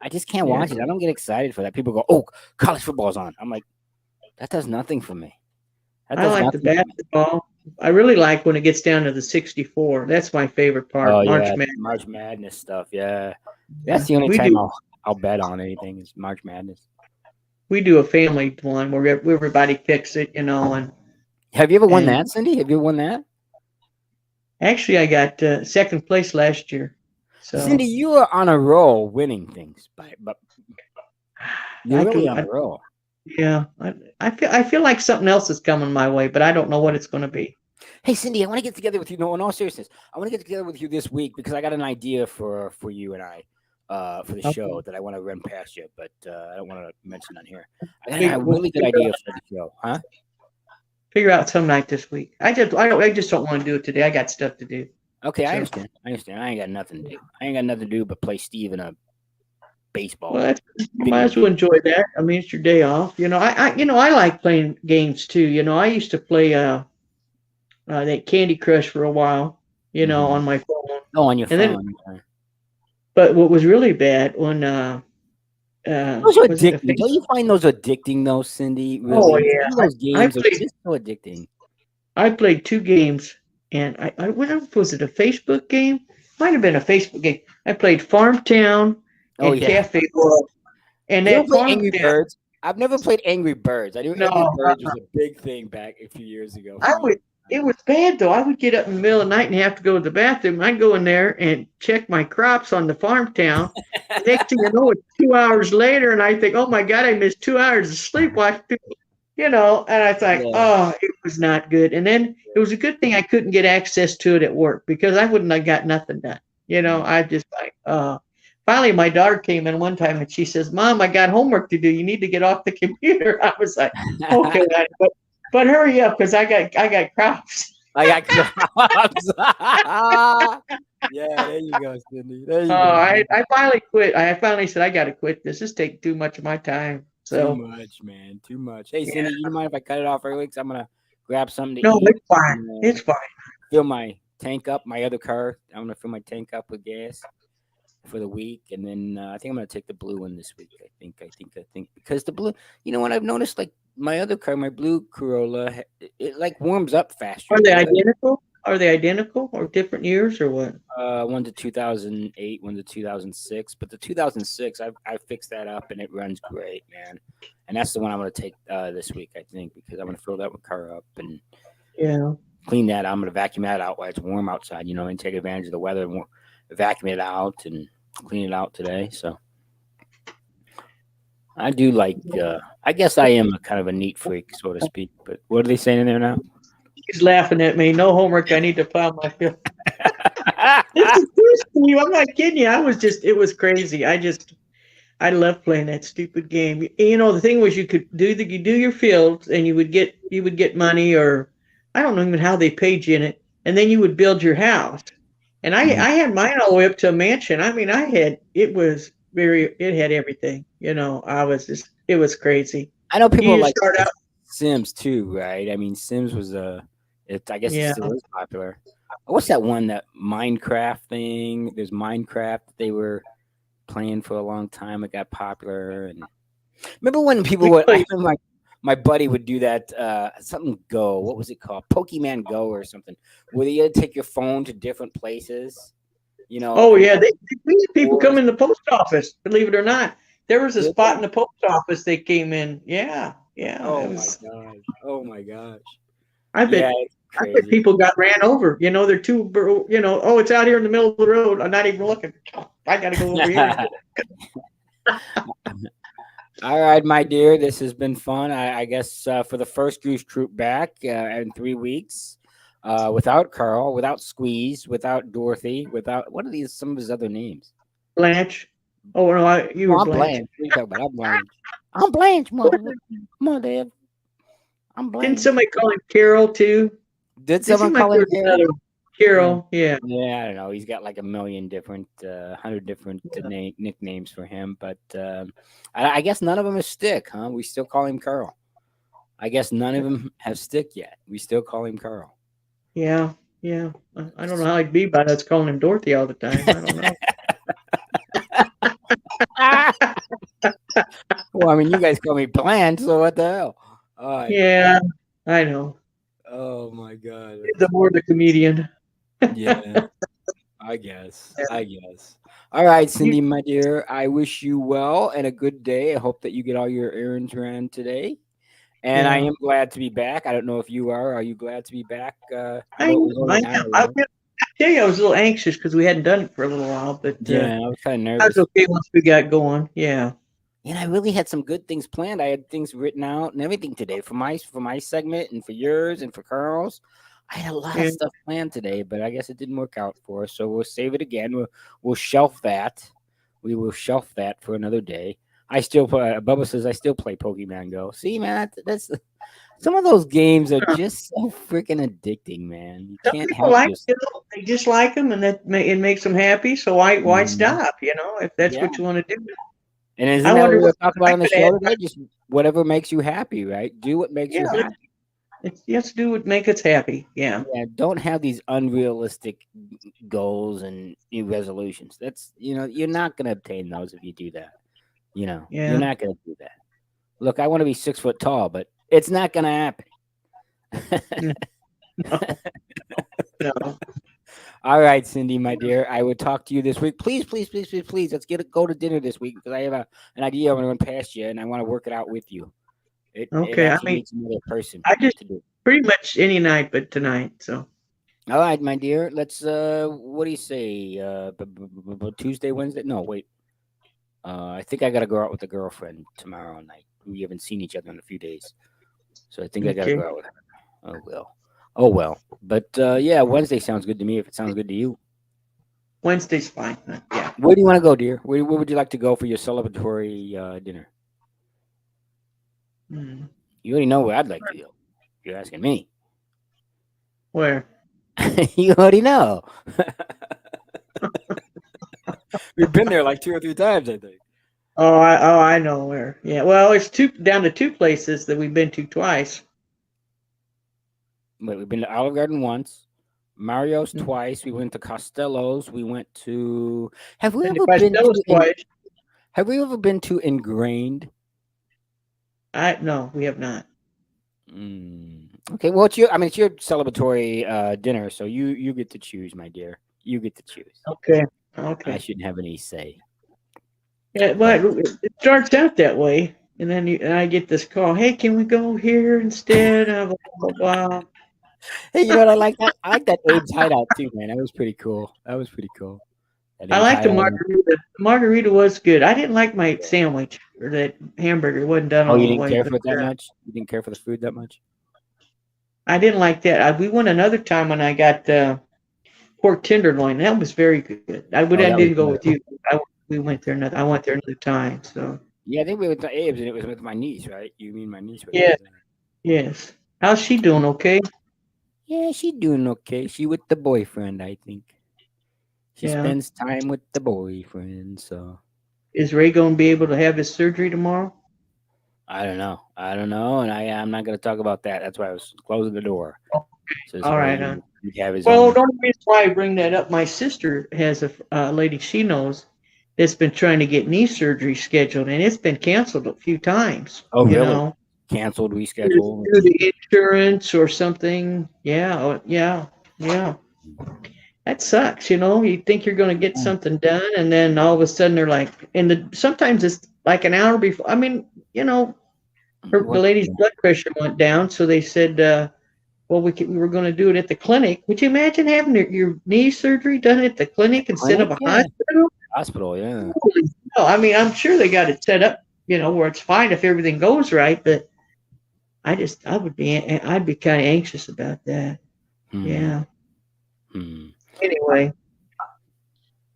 I just can't yeah. watch it. I don't get excited for that. People go, "Oh, college football's on." I'm like, that does nothing for me. That I does like the nothing for me. basketball. I really like when it gets down to the 64. That's my favorite Oh part. March yeah, Madness. March Madness stuff. Yeah, that's Yeah. the only We time do I'll bet on anything is March Madness. we do a family one where everybody picks it, and Have you ever won and that, Cindy? Have you ever won that? actually I got second place last year. Cindy, So you are on a roll winning things, but you're I really can on a roll. yeah, I feel like something else is coming my way, but I don't know what it's going to be. Hey, Cindy, I want to get together with you. No, in all seriousness, I want to get together with you this week because I got an idea for you and I, for the show Okay. that I want to run past you, but I don't want to mention on here. I got a We'll really good idea for the show, huh? figure out some night this week. I just don't want to do it today. I got stuff to do. Okay, I So understand. I understand. I ain't got nothing to do. I ain't got nothing to do but play Steve in a well, baseball you might video as well game. enjoy that. I mean, it's your day off. I like playing games too. I used to play that Candy Crush for a while. Hmm. On my phone, Oh, on your and then phone. Okay. but what was really bad when Those are was it a addicting. face? Don't you find those addicting, though, Cindy? Oh Really, yeah, some of those I games are played just so addicting. I played two games, and I what was it a Facebook game? Might have been a Facebook game. I played Farmtown Oh and yeah. Cafe World, and You ever that play Angry Farmtown. Birds? I've never played Angry Birds. I knew No, Angry Birds was a big thing back a few years ago I for me. would. It was bad though. I would get up in the middle of the night and have to go to the bathroom. I'd go in there and check my crops on the Farmtown. Next thing you know, it's 2 hours later, and I think, "Oh my God, I missed 2 hours of sleep watching." And I was like, Yeah. "Oh, it was not good." And then it was a good thing I couldn't get access to it at work because I wouldn't have got nothing done. Mm. I just like, Finally, my daughter came in one time and she says, "Mom, I got homework to do. You need to get off the computer." I was like, "Okay, but hurry up because I got crops." I got crops. Yeah, there you go, Cindy. There Oh, you go. I finally quit. I finally said I got to quit. This is taking too much of my time. Too So much, man. Too much. Hey, yeah, Cindy, you mind if I cut it off early? Because I'm gonna grab something to no, eat it's fine. and It's fine. fill my tank up. My other car. I'm gonna fill my tank up with gas for the week, and then I think I'm gonna take the blue one this week. I think because the blue. You know what I've noticed? Like my other car, my blue Corolla, it like warms up faster. Are they You know, identical? Are they identical or different years or what? one to 2008, one to 2006. But the 2006, I fixed that up and it runs great, man. And that's the one I'm gonna take this week, I think, because I'm gonna fill that car up and Yeah. clean that. I'm gonna vacuum that out while it's warm outside, and take advantage of the weather and vacuum it out and clean it out today. So I do like. I guess I am a kind of a neat freak, so to speak. But what are they saying in there now? He's laughing at me. No homework. I need to file my bill. This is true, Steve. I'm not kidding you. It was crazy. I love playing that stupid game. You know, the thing was you do your fields and you would get money or I don't know even how they paid you in it, and then you would build your house. And Mhm. I had mine all the way up to a mansion. I mean, it had everything. You know, it was crazy. I know people You just like start out, Sims too, right? I mean, Sims was I guess it yeah, still is popular. What's that one, that Minecraft thing? There's Minecraft that they were playing for a long time. It got popular, and remember when people we would? I played remember my buddy would do that. Something Go. What was it called? Pokemon Go or something. Where you had to take your phone to different places. You know, Oh and yeah, we had people come stores. in the post office. Believe it or not, there was a Did spot in they? the post office they came in. Yeah, yeah. It Oh my was. gosh! Oh my gosh! I Yeah, bet. it's I bet crazy. people got ran over. You know, they're too. You know, oh, it's out here in the middle of the road. I'm not even looking. I got to go over here and get All right, my dear, this has been fun. I guess for the first Goose Troop back in 3 weeks, without Carl, without Squeeze, without Dorothy, without what are these? Some of his other names. Blanche. Oh no, you Oh, were I'm Blanche. Blanche. What are you talking about? I'm Blanche. I'm Blanche, mother. Mother, I'm Didn't Blanche. somebody call him Carol too? Did It someone seemed like call there him was Carol? another Mm, Carol. Yeah, yeah, I don't know. He's got like a million different, 100 different nicknames for him, but I guess none of them is stick, huh? We still call him Carl. I guess none of them have stick yet. We still call him Carl. yeah, yeah. I don't know how he'd be by us calling him Dorothy all the time. I don't know. Well, I mean, you guys call me Bland, so what the hell? I Yeah, I know. Oh my god, The that's more the comedian. yeah. I guess. I guess. All right, You, Cindy, my dear. I wish you well and a good day. I hope that you get all your errands ran today. And I yeah. am glad to be back. I don't know if you are. Are you glad to be back? I I know it am. was only I an am. hour ago. I tell you, I was a little anxious because we hadn't done it for a little while, but Yeah, I was kind of I was nervous. okay once we got going. Yeah, And I really had some good things planned. I had things written out and everything today for my segment and for yours and for Carl's. I had a lot of yeah. stuff planned today, but I guess it didn't work out for us. So we'll save it again. We'll shelf that. We will shelf that for another day. I still play. Bubba says I still play Pokemon Go. See, man, that's some of those games are just so freaking addicting, man. You Some can't people help like yourself. they just like them, and it makes them happy. So why Mhm. stop? You know, if that's Yeah, what you want to do. and isn't I that what wonder we what were talking I about on the could add. show today? Just whatever makes you happy, right? Do what makes Yeah, you happy. let's do what make us happy. Yeah, Yeah, don't have these unrealistic goals and new resolutions. That's you're not gonna obtain those if you do that. You're yeah. not gonna do that. Look, I want to be 6 foot tall, but it's not gonna happen. No, no. All right, Cindy, my dear, I would talk to you this week. Please, please, please, please, please. Let's go to dinner this week because I have an idea I want to run past you, and I want to work it out with you. It Okay, I actually mean, needs another person I just to do. pretty much any night, but tonight. So All right, my dear. Let's. What do you say? Tuesday, Wednesday? No, wait. I think I got to go out with a girlfriend tomorrow night. We haven't seen each other in a few days, so I think I got to okay, go out with her. Oh well. Oh well. But yeah, Wednesday sounds good to me. If it sounds good to you, Wednesday's fine. Yeah. where do you want to go, dear? Where would you like to go for your celebratory dinner? Hmm. You already know where I'd like to go. If you're asking me. Where? You already know. We've been there like 2 or 3 times, I think. I know where. Yeah. Well, it's down to two places that we've been to twice. Wait, we've been to Olive Garden once, Mario's Mm. twice. We went to Costello's. We went to. Have we Been to ever been Costello's to? twice. Have we ever been to Ingrained? I no, we have not. Okay, well, it's your. I mean, it's your celebratory dinner, so you get to choose, my dear. You get to choose. Okay. I Okay. shouldn't have any say, Yeah, but well, it starts out that way, and then and I get this call. Hey, can we go here instead? Blah blah blah. hey, you know what? I like that. I like that Abe's hideout too, man. That was pretty cool. That was pretty cool. That I like the entire. margarita. The margarita was good. I didn't like my sandwich or that hamburger. It wasn't done Oh, you all the didn't way, care but for it that much? You didn't care for the food that much? I didn't like that. We went another time when I got pork tenderloin. That was very good. I Oh, that didn't was go with good. you. We went there another. I went there another time. So Yeah, I think we went to Abe's and it was with my niece, right? You mean my niece went yes, there. yes. How's she doing? Okay. Yeah, she doing okay. She with the boyfriend, I think. She Yeah. spends time with the boyfriend, so Is Ray going to be able to have his surgery tomorrow? I don't know. I don't know, and I'm not gonna talk about that. That's why I was closing the door. Oh, So this all way right. he'd have his Well, own. the only reason why I bring that up, my sister has a lady she knows that's been trying to get knee surgery scheduled, and it's been canceled a few times. Oh, You really? know, Canceled, reschedule. due to insurance or something. Yeah, yeah, yeah. That sucks. You think you're going to get something done, and then all of a sudden they're like, sometimes it's like an hour before. I mean, the What? lady's blood pressure went down, so they said, well, we were going to do it at the clinic. Would you imagine having your knee surgery done at the clinic instead Clinic? of a Yeah. hospital? Hospital, yeah. Holy hell. I mean, I'm sure they got it set up, where it's fine if everything goes right, but I'd be kind of anxious about that. Hmm. Yeah. Hmm. Anyway,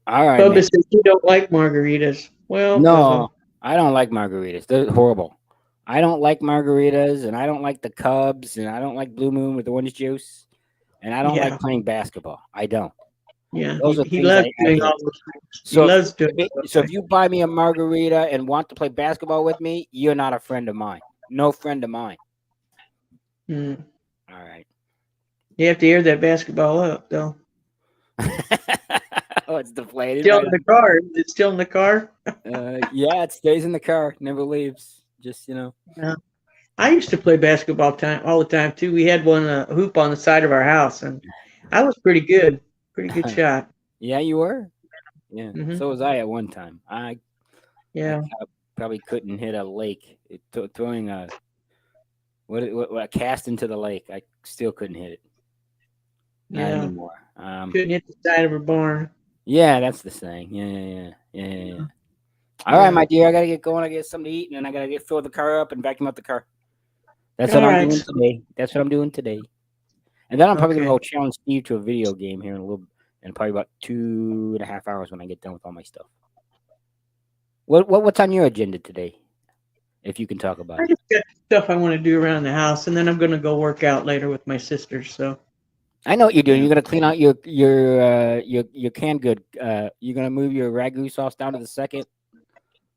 All right, man. Bubba says you don't like margaritas. Well, Bubba. No, I don't like margaritas. They're horrible. I don't like margaritas, and I don't like the Cubs, and I don't like Blue Moon with the orange juice, and I don't like Yeah. playing basketball. I don't. Yeah. Those are He things loves I doing hate. all those things. He So loves doing all those if things. you buy me a margarita and want to play basketball with me, you're not a friend of mine. No friend of mine. Mm. All right. You have to air that basketball up, though. Oh, it's deflated Still right in the on. car. Is it still in the car? Yeah, it stays in the car, never leaves. Just Yeah. I used to play basketball time all the time too. We had one hoop on the side of our house, and I was pretty good shot. Yeah, you were. Yeah, Hmm. so was I at one time. I Yeah, probably couldn't hit a lake. Throwing a cast into the lake. I still couldn't hit it. Not yeah. anymore. Couldn't hit the side of a barn. Yeah, that's the saying. Yeah. All right, Yeah. my dear, I gotta get going. I get something to eat, and then I gotta fill the car up and vacuum up the car. That's what All I'm right. doing today. That's what I'm doing today. And then I'm probably gonna Okay. go challenge Steve to a video game here in probably about 2.5 hours when I get done with all my stuff. What's on your agenda today? If you can talk about I it. just got stuff I want to do around the house, and then I'm going to go work out later with my sisters. So I know what you're doing. yeah. You're gonna clean out your canned good. You're gonna move your ragu sauce down to the second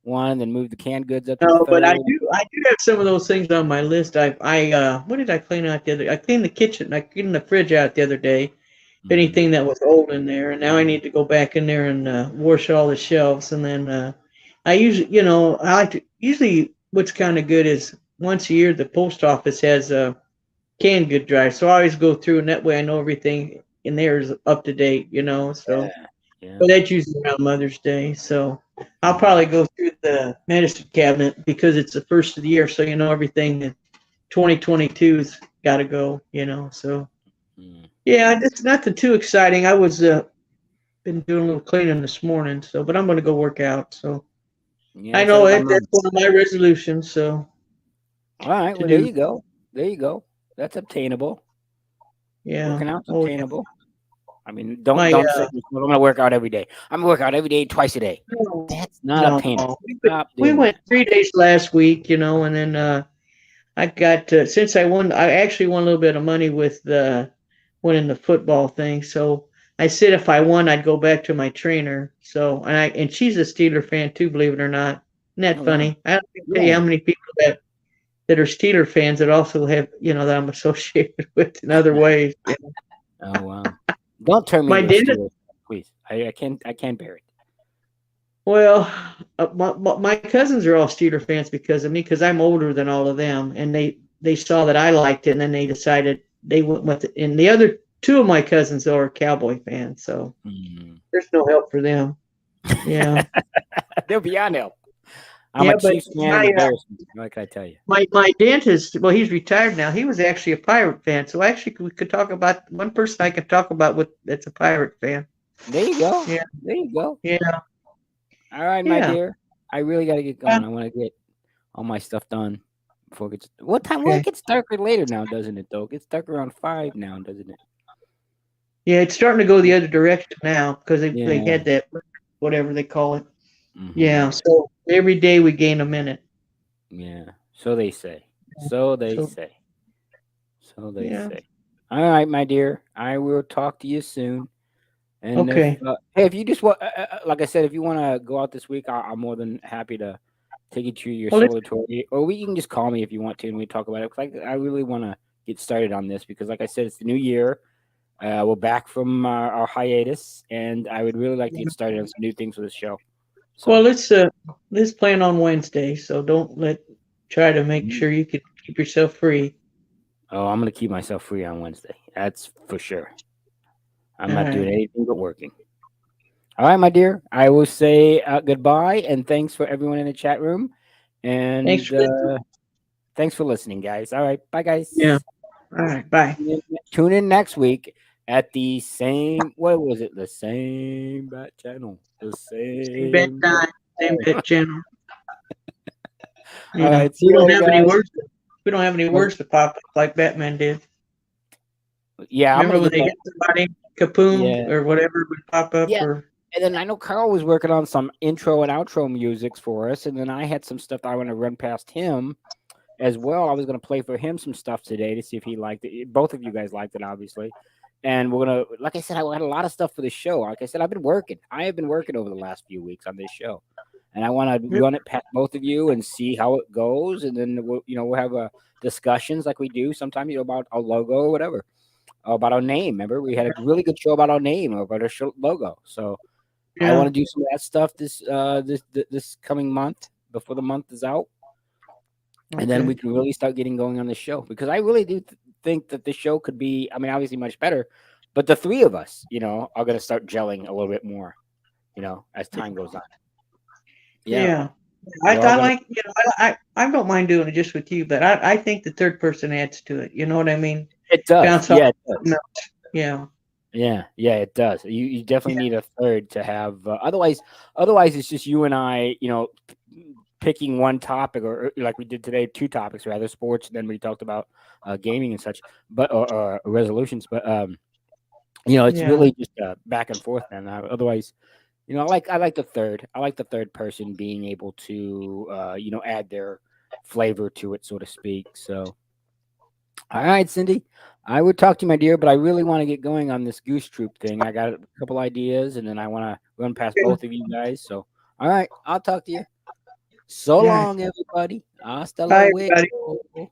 one, then move the canned goods up to the No, but third. I do have some of those things on my list. What did I clean out the other? I cleaned the kitchen. I cleaned the fridge out the other day. Mm, Anything that was old in there, and now I need to go back in there and wash all the shelves. And then I usually, I like to usually what's kind of good is once a year the post office has a canned good drive, so I always go through, and that way I know everything in there is up to date. So yeah, yeah. but that's usually around Mother's Day. So I'll Mm, probably go through the medicine cabinet because it's the first of the year, so everything that 2022's got to go. So mm. yeah, it's nothing too exciting. I was been doing a little cleaning this morning, but I'm going to go work out. So Yeah, I that's what know my it. mom. That's one of my resolutions. So All right, to well there do, you go. There you go. That's obtainable. yeah. Working out's Oh yeah. obtainable. I mean, don't My don't say I'm gonna work out every day. I'm gonna work out every day, twice a day. no, That's not obtainable. no. Stop We doing went that. 3 days last week, and then I got since I won. I actually won a little bit of money with the winning the football thing. So I said if I won, I'd go back to my trainer. So and she's a Steeler fan too, believe it or not. Isn't that Oh wow. funny? I don't tell you Yeah. how many people that are Steeler fans that also have that I'm associated with in other ways. Oh wow. Don't turn me My into a dentist. Steelers, please. I can't bear it. Well, my cousins are all Steeler fans because of me, because I'm older than all of them, and they saw that I liked it, and then they decided they went with it. And the other two of my cousins are Cowboy fans, so Mm. there's no help for them. Yeah, They're beyond help. I'm yeah, a but Chiefs fan and a Bears fan. What can I tell you? my dentist, well, he's retired now. He was actually a Pirate fan, so actually we could talk about one person I could talk about with that's a Pirate fan. There you go. Yeah, There you go. yeah, All right, my yeah. dear. I really got to get Uh, going. I want to get all my stuff done before it gets. What time? Well, it okay. gets darker later now, doesn't it? Though it gets dark around 5 now, doesn't it? Yeah, it's starting to go the other direction now because they Yeah. had that whatever they call it. Hmm. Yeah, so every day we gain a minute. Yeah. So they say. So they So say. So they yeah, say. All right, my dear. I will talk to you soon. And if okay. hey, if you just want, like I said, if you want to go out this week, I'm more than happy to take you to your Well, let's solitary, or you can just call me if you want to, and we talk about it. 'Cause I really want to get started on this because, like I said, it's the new year. We're back from our hiatus, and I would really like to get started on some new things with this show. well So, let's plan on Wednesday. So don't let try to make mm, sure you can keep yourself free. oh, I'm gonna keep myself free on Wednesday. That's for sure. I'm All not doing right. anything but working. All right, my dear. I will say goodbye and thanks for everyone in the chat room. Thanks And for listening. thanks for listening, guys. All right. Bye, Yeah. guys. All right. Bye. Tune in next week at the same, what was it? The same bat channel. The Same same. bedtime, same bed channel. All Yeah. right. See you later, guys. We don't have any Well, words to pop up like Batman did. yeah, I'm going Remember to when get they that. hit somebody, kapoom Yeah. or whatever would pop up Yeah. or And then I know Carl was working on some intro and outro musics for us. And then I had some stuff that I want to run past him as well. I was going to play for him some stuff today to see if he liked it. Both of you guys liked it, obviously. And we're going to, like I said, I had a lot of stuff for the show. Like I said, I've been working. I have been working over the last few weeks on this show. And I want to Yep. run it past both of you and see how it goes. And then, we'll have discussions like we do sometimes, about our logo or whatever, or about our name. Remember, we had a really good show about our name or about our show logo. So I want Yeah. to do some of that stuff this coming month before the month is out, and then we Okay. can really start getting going on the show because I really do think that the show could be, I mean, obviously much better, but the three of us, are going to start gelling a little bit more, as time goes on. Yeah, Yeah. we're all I going to. like, I don't mind doing it just with you, but I think the third person adds to it. You know what I mean? It does. Bounce off. Yeah, it does. No. Yeah. Yeah, yeah, it does. You definitely need a third to have. Otherwise, it's just you and I. Picking one topic, or like we did today, two topics rather, sports. And then we talked about gaming and such, but or resolutions. But it's Yeah. really just back and forth. And otherwise, I like the third. I like the third person being able to add their flavor to it, so to speak. So, all right, Cindy, I would talk to you, my dear, but I really want to get going on this Goose Troop thing. I got a couple ideas, and then I want to run past Okay. both of you guys. So, all right, I'll talk to you. So All right. long, everybody. Hasta Bye, luego. everybody.